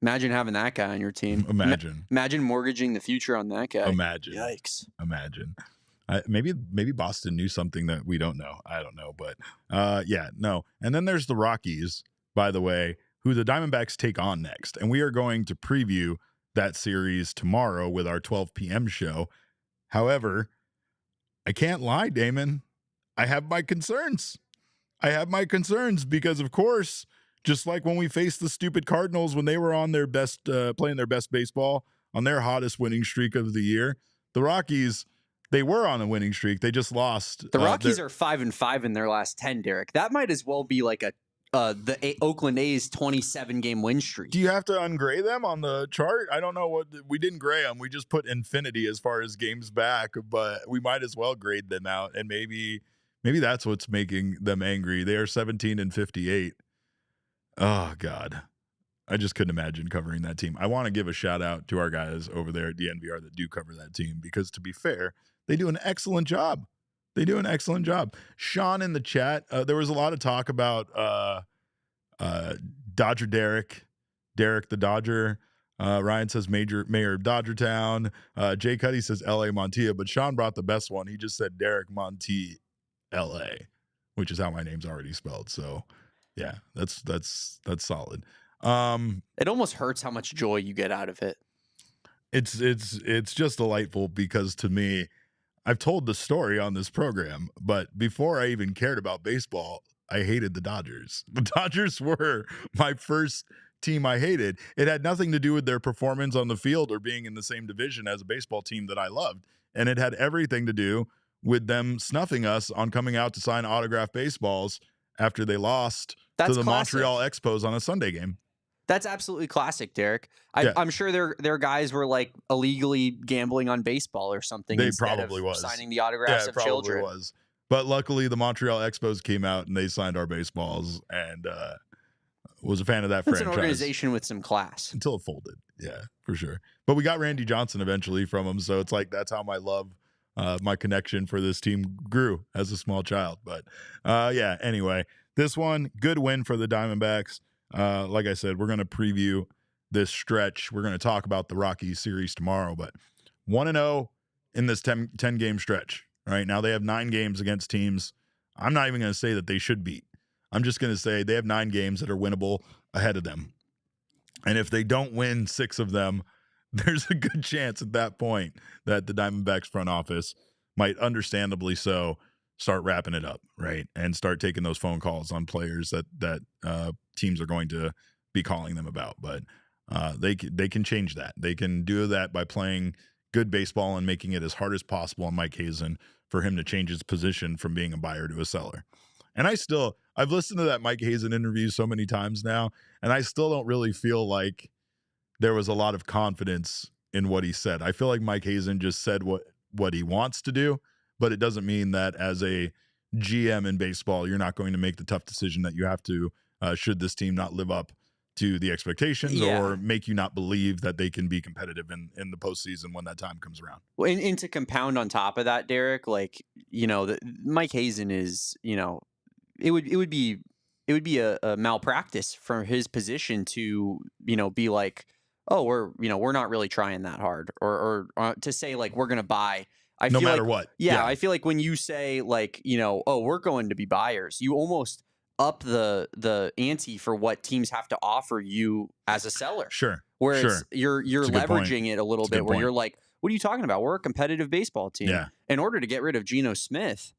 imagine having that guy on your team. Imagine mortgaging the future on that guy. Imagine. Yikes. Imagine. Maybe Boston knew something that we don't know. I don't know, but yeah, no. And then there's the Rockies, by the way, who the Diamondbacks take on next. And we are going to preview that series tomorrow with our 12 p.m. show. However, I can't lie, Damon. I have my concerns. Because, of course, just like when we faced the stupid Cardinals when they were on their best, playing their best baseball on their hottest winning streak of the year, the Rockies, they were on a winning streak. They just lost. The Rockies are 5-5 in their last 10, Derek. That might as well be like the Oakland A's 27-game win streak. Do you have to ungray them on the chart? I don't know what we didn't gray them. We just put infinity as far as games back, but we might as well grade them out. And maybe that's what's making them angry. They are 17-58. Oh God. I just couldn't imagine covering that team. I want to give a shout out to our guys over there at DNVR that do cover that team, because to be fair, they do an excellent job. Sean in the chat, there was a lot of talk about Dodger Derek the Dodger. Ryan says mayor of Dodgertown. Jay Cuddy says LA Montilla, but Sean brought the best one. He just said Derek Monti LA, which is how my name's already spelled. So yeah, that's solid. It almost hurts how much joy you get out of it. It's just delightful, because to me, I've told the story on this program, but before I even cared about baseball, I hated the Dodgers. The Dodgers were my first team I hated. It had nothing to do with their performance on the field or being in the same division as a baseball team that I loved. And it had everything to do with them snuffing us on coming out to sign autographed baseballs after they lost to the Montreal Expos on a Sunday game. That's absolutely classic, Derek. I'm sure their guys were like illegally gambling on baseball or something. They probably was signing the autographs of children. Was. But luckily, the Montreal Expos came out and they signed our baseballs, and was a fan of that franchise. It's an organization with some class until it folded. Yeah, for sure. But we got Randy Johnson eventually from him, so it's like that's how my love, my connection for this team grew as a small child. But yeah. Anyway, this one, good win for the Diamondbacks. Like I said, we're going to preview this stretch. We're going to talk about the Rockies series tomorrow, but 1-0 in this 10-game stretch. Right now, they have 9 games against teams I'm not even going to say that they should beat. I'm just going to say they have 9 games that are winnable ahead of them. And if they don't win 6 of them, there's a good chance at that point that the Diamondbacks front office might, understandably so, start wrapping it up, right? And start taking those phone calls on players that teams are going to be calling them about. But they can change that. They can do that by playing good baseball and making it as hard as possible on Mike Hazen for him to change his position from being a buyer to a seller. And I've listened to that Mike Hazen interview so many times now, and I still don't really feel like there was a lot of confidence in what he said. I feel like Mike Hazen just said what he wants to do, but it doesn't mean that as a GM in baseball, you're not going to make the tough decision that you have to, should this team not live up to the expectations or make you not believe that they can be competitive in the postseason when that time comes around. Well, and to compound on top of that, Derek, like, Mike Hazen is, it would be a malpractice for his position to, be like, oh, we're not really trying that hard, or to say like we're gonna buy. No matter what. Yeah, I feel like when you say like, oh, we're going to be buyers, you almost up the ante for what teams have to offer you as a seller. Sure. Whereas you're leveraging it a little bit where you're like, what are you talking about? We're a competitive baseball team. Yeah. In order to get rid of Geno Smith,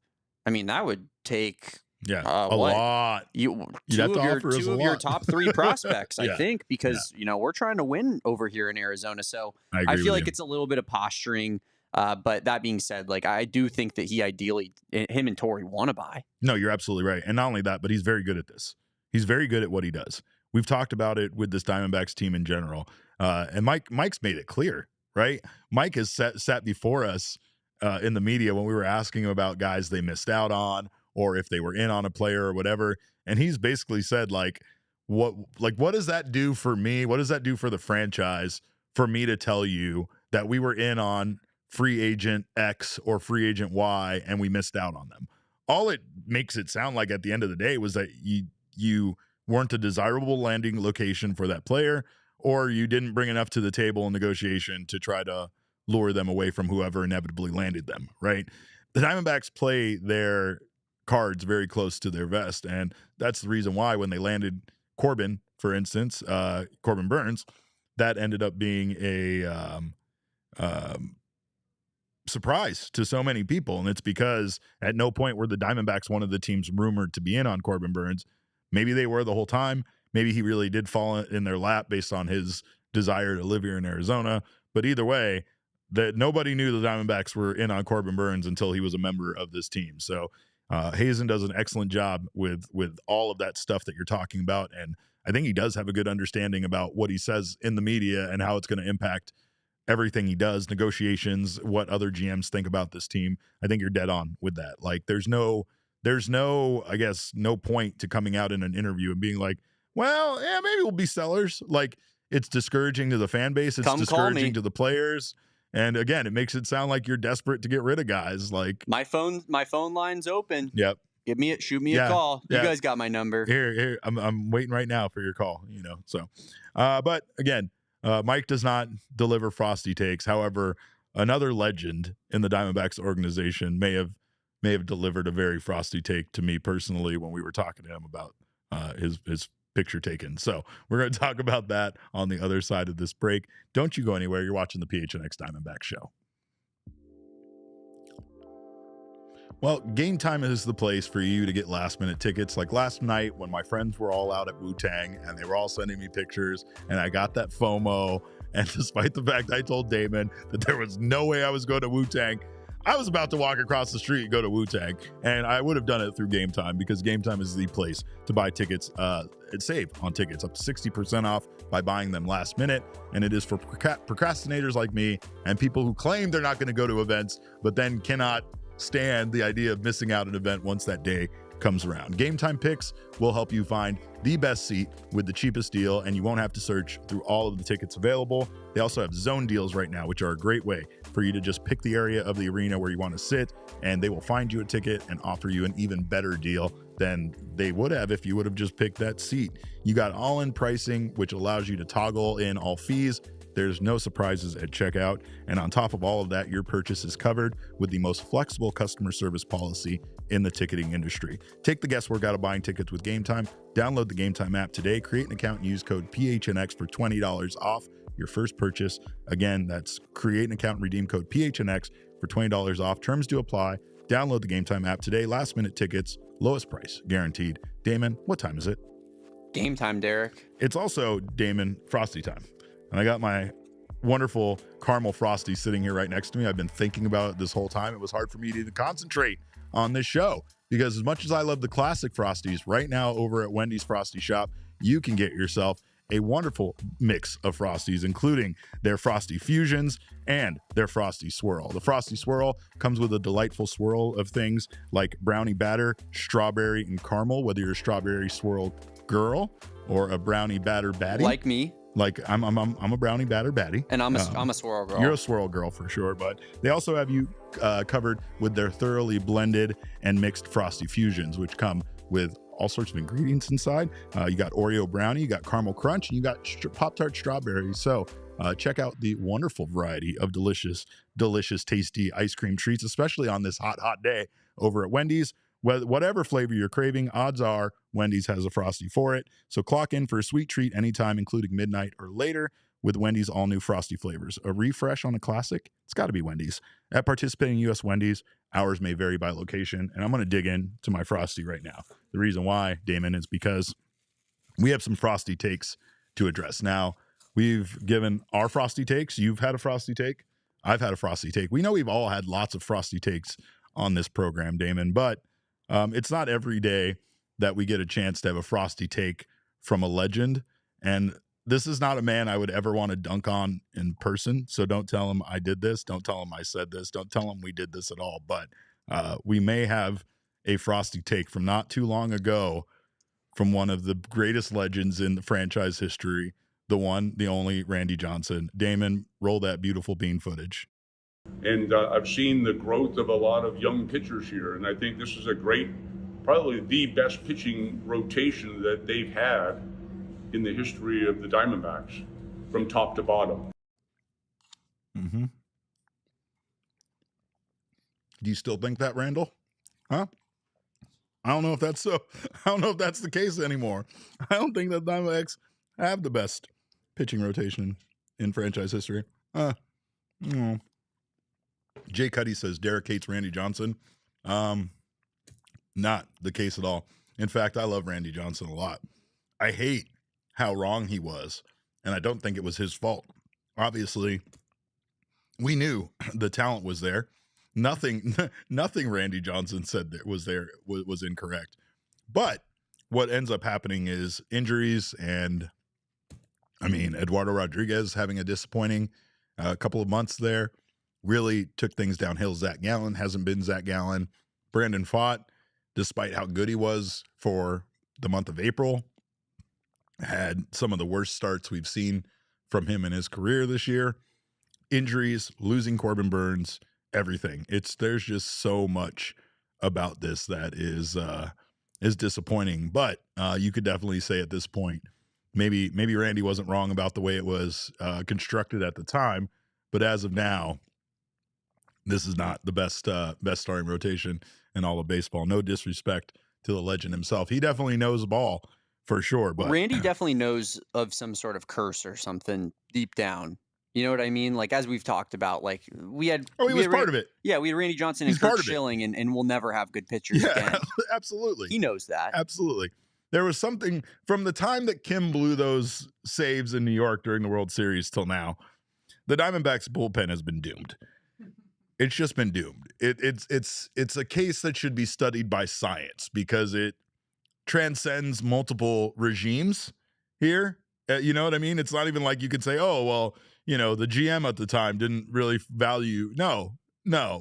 I mean, that would take a lot. Two of your top 3 prospects, I think, because we're trying to win over here in Arizona. So I feel like it's a little bit of posturing. But that being said, like, I do think that him and Torey want to buy. No, you're absolutely right. And not only that, but he's very good at this. He's very good at what he does. We've talked about it with this Diamondbacks team in general. And Mike's made it clear, right? Mike has sat before us in the media when we were asking him about guys they missed out on, or if they were in on a player or whatever. And he's basically said, what does that do for me? What does that do for the franchise for me to tell you that we were in on free agent X or free agent Y and we missed out on them. All it makes it sound like at the end of the day was that you weren't a desirable landing location for that player, or you didn't bring enough to the table in negotiation to try to lure them away from whoever inevitably landed them, right? The Diamondbacks play their cards very close to their vest, and that's the reason why when they landed Corbin, for instance, Corbin Burns, that ended up being a surprise to so many people. And it's because at no point were the Diamondbacks one of the teams rumored to be in on Corbin Burns. Maybe they were the whole time. Maybe he really did fall in their lap based on his desire to live here in Arizona. But either way, that nobody knew the Diamondbacks were in on Corbin Burns until he was a member of this team. So Hazen does an excellent job with all of that stuff that you're talking about. And I think he does have a good understanding about what he says in the media and how it's going to impact everything he does, negotiations, what other GMs think about this team. I think you're dead on with that. Like there's no, I guess, no point to coming out in an interview and being like, well, yeah, maybe we'll be sellers. Like it's discouraging to the fan base. It's discouraging to the players. And again, it makes it sound like you're desperate to get rid of guys. Like my phone line's open. Yep. Shoot me a call. You guys got my number. Here. I'm waiting right now for your call, So, but again, Mike does not deliver Frosty takes. However, another legend in the Diamondbacks organization may have delivered a very frosty take to me personally when we were talking to him about his picture taken. So we're going to talk about that on the other side of this break. Don't you go anywhere. You're watching the PHNX Diamondback Show. Well, Game Time is the place for you to get last-minute tickets. Like last night when my friends were all out at Wu-Tang and they were all sending me pictures and I got that FOMO. And despite the fact I told Damon that there was no way I was going to Wu-Tang, I was about to walk across the street and go to Wu-Tang. And I would have done it through Game Time because Game Time is the place to buy tickets and save on tickets up to 60% off by buying them last minute. And it is for procrastinators like me and people who claim they're not going to go to events, but then cannot stand the idea of missing out an event once that day comes around. Game Time picks will help you find the best seat with the cheapest deal, and you won't have to search through all of the tickets available. They also have zone deals right now, which are a great way for you to just pick the area of the arena where you want to sit, and they will find you a ticket and offer you an even better deal than they would have if you would have just picked that seat. You got all-in pricing, which allows you to toggle in all fees. There's no surprises at checkout. And on top of all of that, your purchase is covered with the most flexible customer service policy in the ticketing industry. Take the guesswork out of buying tickets with Game Time. Download the Game Time app today, create an account and use code PHNX for $20 off your first purchase. Again, that's create an account and redeem code PHNX for $20 off. Terms do apply. Download the Game Time app today. Last minute tickets, lowest price, guaranteed. Damon, what time is it? Game time, Derek. It's also, Damon, Frosty time. And I got my wonderful caramel Frosty sitting here right next to me. I've been thinking about it this whole time. It was hard for me to even concentrate on this show because as much as I love the classic Frosties, right now over at Wendy's Frosty Shop, you can get yourself a wonderful mix of Frosties, including their Frosty Fusions and their Frosty Swirl. The Frosty Swirl comes with a delightful swirl of things like brownie batter, strawberry, and caramel, whether you're a strawberry swirl girl or a brownie batter baddie. Like me. Like I'm a brownie batter baddie, and I'm a swirl girl. You're a swirl girl for sure, but they also have you covered with their thoroughly blended and mixed Frosty Fusions, which come with all sorts of ingredients inside. You got Oreo brownie, you got caramel crunch, and you got Pop-Tart strawberries. So check out the wonderful variety of delicious, tasty ice cream treats, especially on this hot day over at Wendy's. Whatever flavor you're craving, odds are Wendy's has a Frosty for it. So clock in for a sweet treat anytime, including midnight or later, with Wendy's all-new Frosty flavors. A refresh on a classic? It's got to be Wendy's. At participating U.S. Wendy's, hours may vary by location, and I'm going to dig into my Frosty right now. The reason why, Damon, is because we have some Frosty takes to address. Now, we've given our Frosty takes. You've had a Frosty take. I've had a Frosty take. We know we've all had lots of Frosty takes on this program, Damon, but it's not every day that we get a chance to have a Frosty take from a legend. And this is not a man I would ever want to dunk on in person. So don't tell him I did this. Don't tell him I said this. Don't tell him we did this at all. But we may have a Frosty take from not too long ago from one of the greatest legends in the franchise history, the one, the only Randy Johnson. Damon, roll that beautiful bean footage. And I've seen the growth of a lot of young pitchers here, and I think this is a great, probably the best pitching rotation that they've had in the history of the Diamondbacks, from top to bottom. Mm-hmm. Do you still think that, Randall? Huh? I don't know if that's so. I don't know if that's the case anymore. I don't think that Diamondbacks have the best pitching rotation in franchise history. No. Jay Cuddy says Derek hates Randy Johnson. Not the case at all. In fact, I love Randy Johnson a lot. I hate how wrong he was, and I don't think it was his fault. Obviously, we knew the talent was there. Nothing Randy Johnson said that was there was incorrect. But what ends up happening is injuries, and I mean, Eduardo Rodriguez having a disappointing couple of months there really took things downhill. Zach Gallen hasn't been Zach Gallen. Brandon Pfaadt, despite how good he was for the month of April, had some of the worst starts we've seen from him in his career this year. Injuries, losing Corbin Burns, everything. There's just so much about this that is disappointing. But you could definitely say at this point, maybe Randy wasn't wrong about the way it was constructed at the time, but as of now, this is not the best starting rotation in all of baseball. No disrespect to the legend himself. He definitely knows ball for sure. But Randy definitely knows of some sort of curse or something deep down. You know what I mean? Like, as we've talked about, like we had. Oh, he was part of it. Yeah, we had Randy Johnson and Kurt Schilling, and we'll never have good pitchers again. Absolutely. He knows that. Absolutely. There was something from the time that Kim blew those saves in New York during the World Series till now, the Diamondbacks bullpen has been doomed. It's just been doomed. It's a case that should be studied by science because it transcends multiple regimes here. You know what I mean? It's not even like you could say, oh, well, you know, the GM at the time didn't really value. No,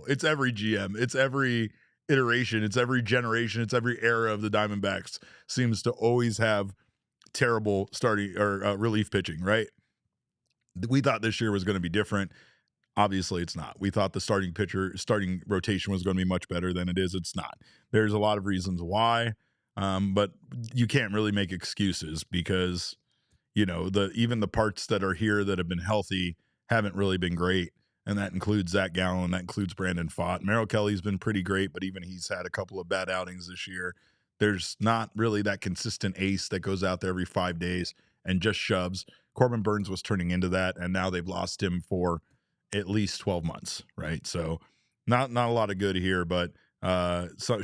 it's every GM. It's every iteration. It's every generation. It's every era of the Diamondbacks seems to always have terrible starting or relief pitching, right? We thought this year was going to be different. Obviously, it's not. We thought the starting rotation was going to be much better than it is. It's not. There's a lot of reasons why, but you can't really make excuses because, you know, even the parts that are here that have been healthy haven't really been great, and that includes Zach Gallen, that includes Brandon Pfaadt. Merrill Kelly's been pretty great, but even he's had a couple of bad outings this year. There's not really that consistent ace that goes out there every 5 days and just shoves. Corbin Burns was turning into that, and now they've lost him for at least 12 months, right? So not a lot of good here, but so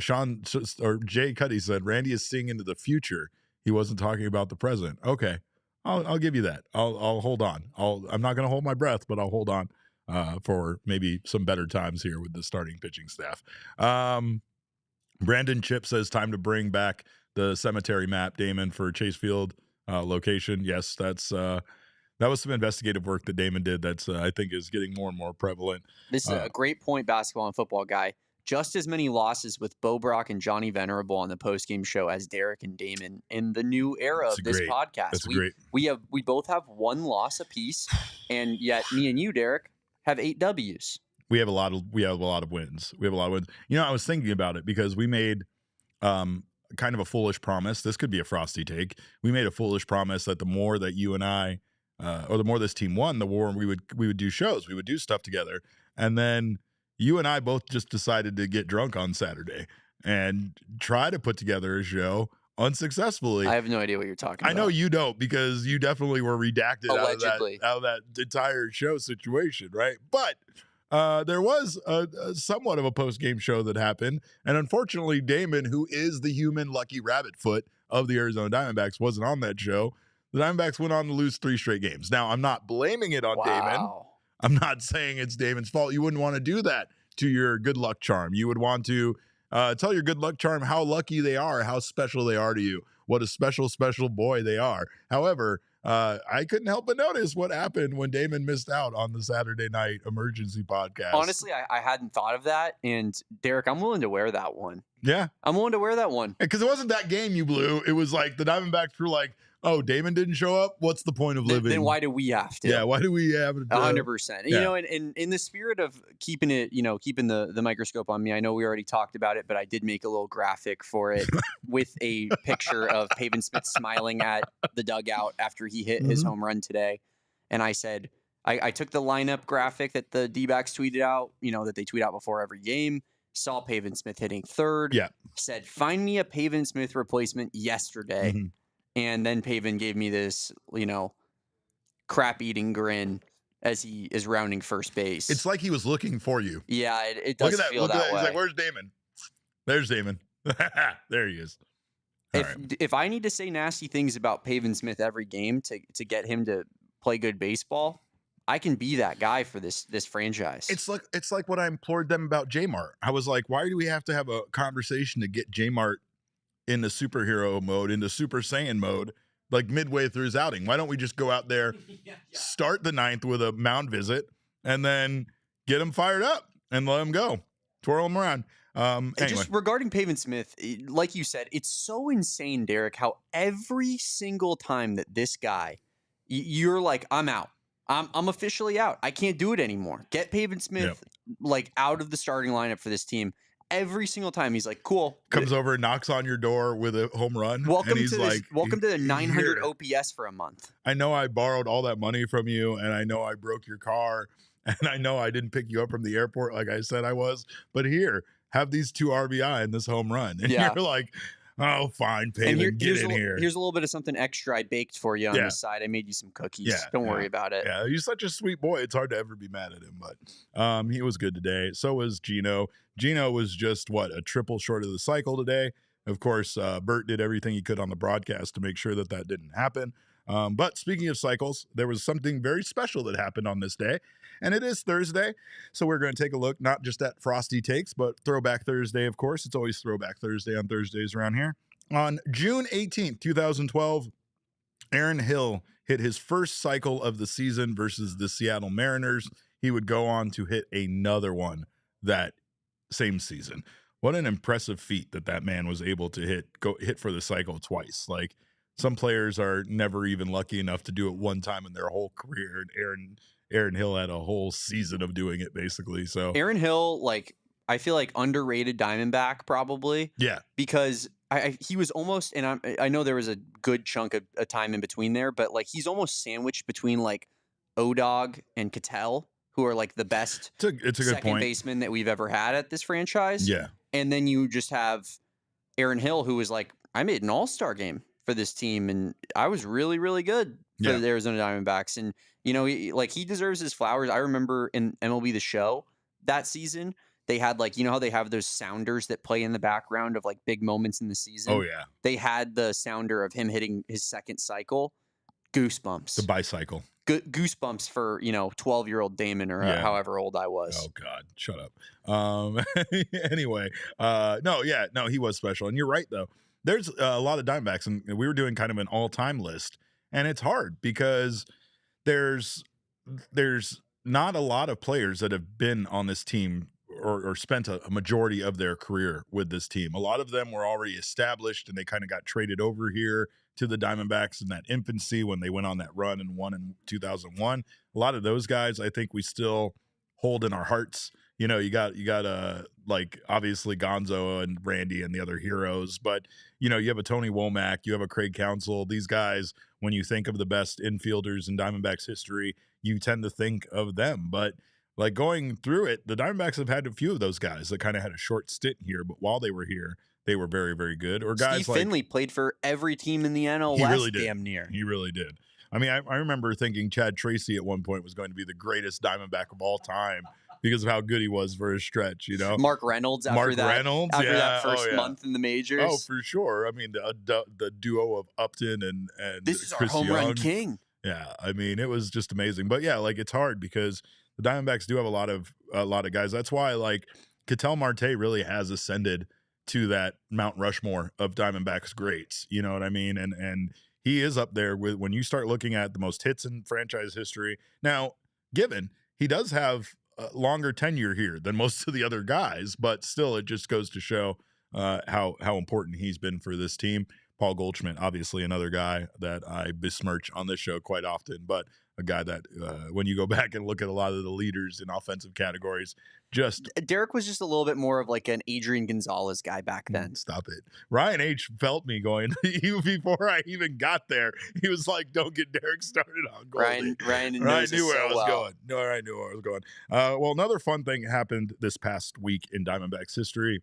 Jay Cuddy said Randy is seeing into the future. He wasn't talking about the present. Okay. I'll give you that. I'll hold on. I'm not going to hold my breath, but I'll hold on for maybe some better times here with the starting pitching staff. Brandon Chip says time to bring back the cemetery map, Damon, for Chase Field location. Yes, that was some investigative work that Damon did. That's I think is getting more and more prevalent. This is a great point, basketball and football guy. Just as many losses with Bo Brock and Johnny Venerable on the postgame show as Derek and Damon in the new era of this podcast. That's great. We both have one loss apiece, and yet me and you, Derek, have 8 W's. We have a lot of wins. We have a lot of wins. You know, I was thinking about it because we made kind of a foolish promise. This could be a Frosty take. We made a foolish promise that the more that you and I, or the more this team won, the more we would do shows. We would do stuff together, and then you and I both just decided to get drunk on Saturday and try to put together a show unsuccessfully. I have no idea what you're talking about. I know you don't because you definitely were redacted Allegedly. out of that entire show situation, right? But there was a somewhat of a post-game show that happened, and unfortunately, Damon, who is the human Lucky Rabbitfoot of the Arizona Diamondbacks, wasn't on that show. The Diamondbacks went on to lose 3 straight games. Now, I'm not blaming it on Damon. I'm not saying it's Damon's fault. You wouldn't want to do that to your good luck charm. You would want to tell your good luck charm how lucky they are, how special they are to you, what a special, special boy they are. However, I couldn't help but notice what happened when Damon missed out on the Saturday night emergency podcast. Honestly, I hadn't thought of that. And Derek, I'm willing to wear that one. Yeah. I'm willing to wear that one. Because it wasn't that game you blew. It was like the Diamondbacks were like Oh, Damon didn't show up? What's the point of living? Then why do we have to? Yeah, why do we have to? 100%. You know, and in the spirit of keeping it, keeping the microscope on me, I know we already talked about it, but I did make a little graphic for it with a picture of Pavin Smith smiling at the dugout after he hit his home run today. And I said, I took the lineup graphic that the Dbacks tweeted out, that they tweet out before every game, saw Pavin Smith hitting third, said, find me a Pavin Smith replacement yesterday. And then Pavin gave me this, crap-eating grin as he is rounding first base. It's like he was looking for you. Yeah, it does feel that way. He's like, where's Damon? There's Damon. There he is. If I need to say nasty things about Pavin Smith every game to get him to play good baseball, I can be that guy for this franchise. It's like what I implored them about J-Mart. I was like, why do we have to have a conversation to get J-Mart into superhero mode, into Super Saiyan mode, like midway through his outing? Why don't we just go out there, start the ninth with a mound visit, and then get him fired up and let him go, twirl him around. Anyway. Just regarding Pavin Smith, like you said, it's so insane, Derek, how every single time that this guy, you're like, I'm out. I'm officially out. I can't do it anymore. Get Pavin Smith out of the starting lineup for this team. Every single time he's like, cool. Comes over and knocks on your door with a home run. Welcome and he's welcome to the 900 OPS for a month. I know I borrowed all that money from you, and I know I broke your car, and I know I didn't pick you up from the airport like I said I was. But here, have these 2 RBI in this home run. And you're like, oh, fine, Pavin, get in here. Here's a little bit of something extra I baked for you on the side. I made you some cookies. Don't worry about it. Yeah, he's such a sweet boy. It's hard to ever be mad at him, but he was good today. So was Gino. Gino was just, a triple short of the cycle today. Of course, Bert did everything he could on the broadcast to make sure that didn't happen. But speaking of cycles, there was something very special that happened on this day, and it is Thursday. So we're going to take a look not just at Frosty Takes, but Throwback Thursday, of course. It's always Throwback Thursday on Thursdays around here. On June 18th, 2012, Aaron Hill hit his first cycle of the season versus the Seattle Mariners. He would go on to hit another one that same season. What an impressive feat that man was able to hit for the cycle twice. Like, some players are never even lucky enough to do it one time in their whole career. And Aaron Hill had a whole season of doing it, basically. So Aaron Hill, I feel like underrated Diamondback probably. Yeah. Because he was almost, and I know there was a good chunk of time in between there, but he's almost sandwiched between O-Dog and Cattell, who are the best it's a good second baseman that we've ever had at this franchise. Yeah. And then you just have Aaron Hill, who was I made an all-star game for this team, and I was really, really good for the Arizona Diamondbacks. And, he deserves his flowers. I remember in MLB The Show that season, they had how they have those sounders that play in the background of big moments in the season. Oh, yeah. They had the sounder of him hitting his second cycle. Goosebumps. The bicycle. Goosebumps for 12-year-old Damon or however old I was. Oh God, shut up. Anyway, he was special, and you're right though. There's a lot of Diamondbacks, and we were doing kind of an all-time list, and it's hard because there's not a lot of players that have been on this team or spent a majority of their career with this team. A lot of them were already established, and they kind of got traded over here to the Diamondbacks in that infancy when they went on that run and won in 2001. A lot of those guys, I think we still hold in our hearts. You got obviously Gonzo and Randy and the other heroes, but you have a Tony Womack, you have a Craig Counsell. These guys, when you think of the best infielders in Diamondbacks history, you tend to think of them. But going through it, the Diamondbacks have had a few of those guys that kind of had a short stint here, but while they were here, they were very, very good. Or guys Steve Finley played for every team in the NL West, really did. Damn near. He really did. I mean, I remember thinking Chad Tracy at one point was going to be the greatest Diamondback of all time because of how good he was for his stretch, Mark Reynolds after that first month in the majors. Oh, for sure. I mean, the duo of Upton and this is Chris our home Young. run king. Yeah, I mean, it was just amazing. But yeah, it's hard because the Diamondbacks do have a lot of guys. That's why Ketel Marte really has ascended to that Mount Rushmore of Diamondbacks greats. You know what I mean? And he is up there with when you start looking at the most hits in franchise history. Now, given he does have a longer tenure here than most of the other guys, but still it just goes to show how important he's been for this team. Paul Goldschmidt, obviously another guy that I besmirch on this show quite often, but a guy that when you go back and look at a lot of the leaders in offensive categories, just Derek was just a little bit more of like an Adrian Gonzalez guy back then. Stop it. Ryan H felt me going even before I even got there. He was like, "Don't get Derek started on Goldie." Ryan knew knows where I so was well. going. No, I knew where I was going. Well, another fun thing happened this past week in Diamondbacks history.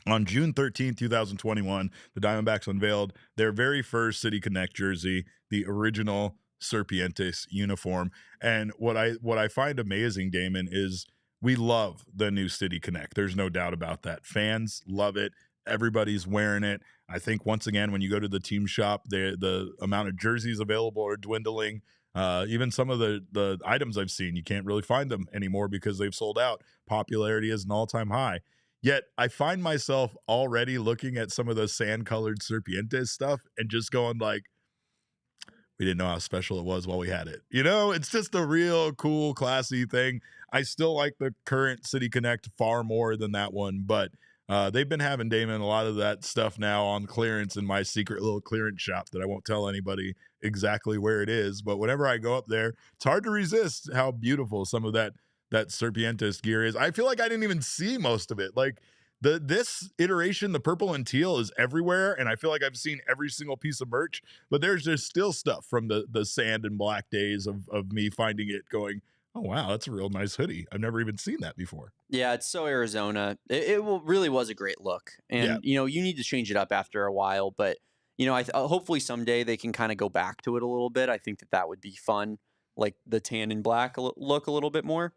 On June 13th, 2021, the Diamondbacks unveiled their very first City Connect jersey, the original Serpientes uniform. And what I find amazing, Damon, is we love the new City Connect. There's no doubt about that. Fans love it. Everybody's wearing it. I think once again, when you go to the team shop, the amount of jerseys available are dwindling. Even some of the items I've seen, you can't really find them anymore because they've sold out. Popularity is an all-time high. Yet I find myself already looking at some of the sand-colored Serpientes stuff and just going like, we didn't know how special it was while we had it. You know, it's just a real cool, classy thing. I still like the current City Connect far more than that one, but they've been having, Damon, a lot of that stuff now on clearance in my secret little clearance shop that I won't tell anybody exactly where it is. But whenever I go up there, it's hard to resist how beautiful some of that Serpientes gear is. I feel like I didn't even see most of it. Like this iteration, the purple and teal is everywhere, and I feel like I've seen every single piece of merch, but there's just still stuff from the sand and black days of me finding it going, oh wow, that's a real nice hoodie. I've never even seen that before. Yeah, it's so Arizona. It really was a great look. And, you need to change it up after a while, but, hopefully someday they can kind of go back to it a little bit. I think that would be fun, like the tan and black look a little bit more.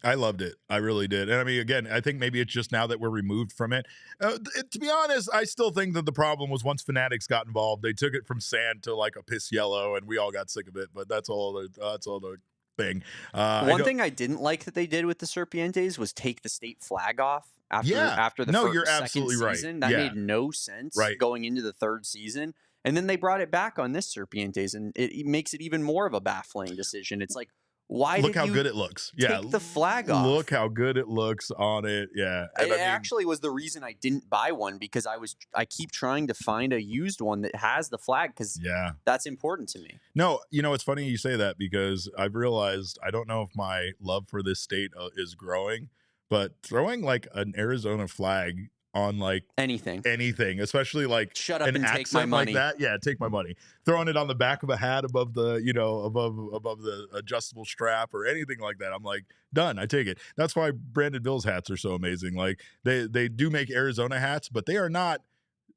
I loved it. I really did. And I mean, again, I think maybe it's just now that we're removed from it. To be honest, I still think that the problem was once Fanatics got involved, they took it from sand to like a piss yellow, and we all got sick of it. But that's all the thing. One thing I didn't like that they did with the Serpientes was take the state flag off after the you're absolutely season. Right. That made no sense going into the third season. And then they brought it back on this Serpientes, and it makes it even more of a baffling decision. It's like, look how good it looks. Take the flag off. Look how good it looks on it. Yeah. And actually was the reason I didn't buy one, because I keep trying to find a used one that has the flag, because that's important to me. No, it's funny you say that, because I've realized, I don't know if my love for this state is growing, but throwing like an Arizona flag on like anything, especially like shut up and take my money. Like that, take my money. Throwing it on the back of a hat above the above the adjustable strap or anything like that, I'm like, done. I take it. That's why Brandon Bill's hats are so amazing. Like they do make Arizona hats, but they're not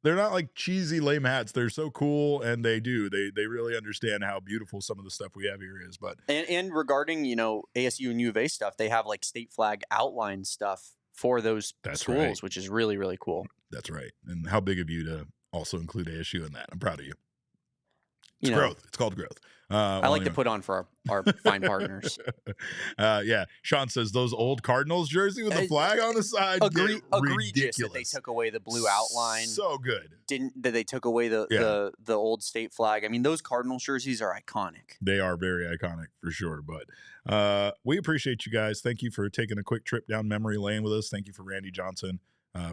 like cheesy lame hats. They're so cool, and they really understand how beautiful some of the stuff we have here is. But and regarding ASU and U of A stuff, they have like state flag outline stuff for those schools, which is really, really cool. That's right. And how big of you to also include ASU in that. I'm proud of you. It's growth. It's called growth. I like to put on for our fine partners. Sean says those old Cardinals jersey with the flag on the side. Egregious that they took away the blue outline. So good. That they took away the old state flag. I mean, those Cardinals jerseys are iconic. They are very iconic for sure. But we appreciate you guys. Thank you for taking a quick trip down memory lane with us. Thank you for Randy Johnson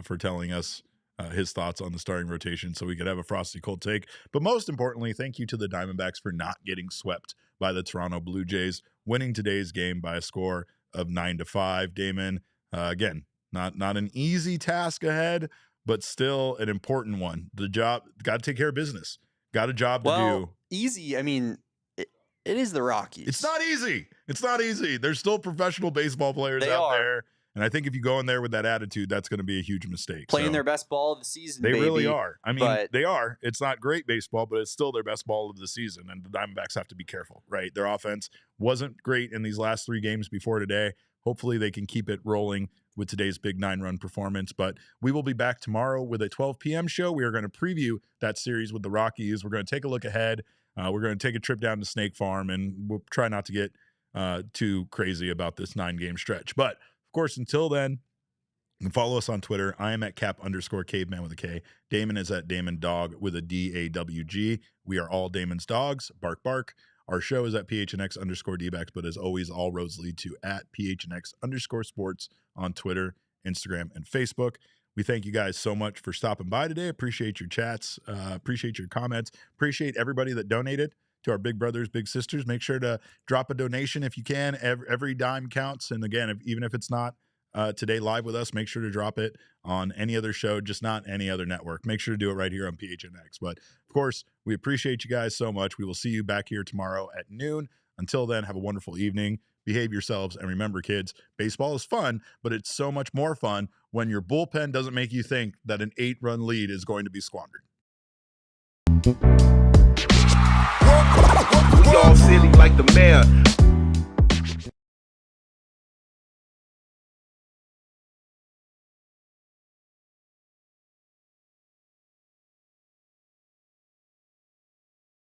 for telling us his thoughts on the starting rotation so we could have a Frosty Cold take. But most importantly, thank you to the Diamondbacks for not getting swept by the Toronto Blue Jays, winning today's game by a score of 9-5. Damon, again, not an easy task ahead, but still an important one. The job, got to take care of business. Got a job to do. Easy, I mean, it is the Rockies. It's not easy. There's still professional baseball players out there. And I think if you go in there with that attitude, that's going to be a huge mistake. Playing their best ball of the season, They really are. I mean, they are. It's not great baseball, but it's still their best ball of the season. And the Diamondbacks have to be careful, right? Their offense wasn't great in these last 3 games before today. Hopefully they can keep it rolling with today's big 9-run performance. But we will be back tomorrow with a 12 p.m. show. We are going to preview that series with the Rockies. We're going to take a look ahead. We're going to take a trip down to Snake Farm, and we'll try not to get too crazy about this 9-game stretch. But of course, until then, you can follow us on Twitter. I am at @cap_caveman with a K. Damon is at Damon Dog with a DAWG. We are all Damon's dogs. Bark, bark. Our show is at PHNX_Dbacks, but as always, all roads lead to at PHNX_sports on Twitter, Instagram, and Facebook. We thank you guys so much for stopping by today. Appreciate your chats. Appreciate your comments. Appreciate everybody that donated to our big brothers, big sisters. Make sure to drop a donation if you can. Every dime counts. And again, even if it's not today live with us, make sure to drop it on any other show, just not any other network. Make sure to do it right here on PHNX. But of course, we appreciate you guys so much. We will see you back here tomorrow at noon. Until then, have a wonderful evening. Behave yourselves. And remember, kids, baseball is fun, but it's so much more fun when your bullpen doesn't make you think that an 8-run lead is going to be squandered. We all silly like the mayor.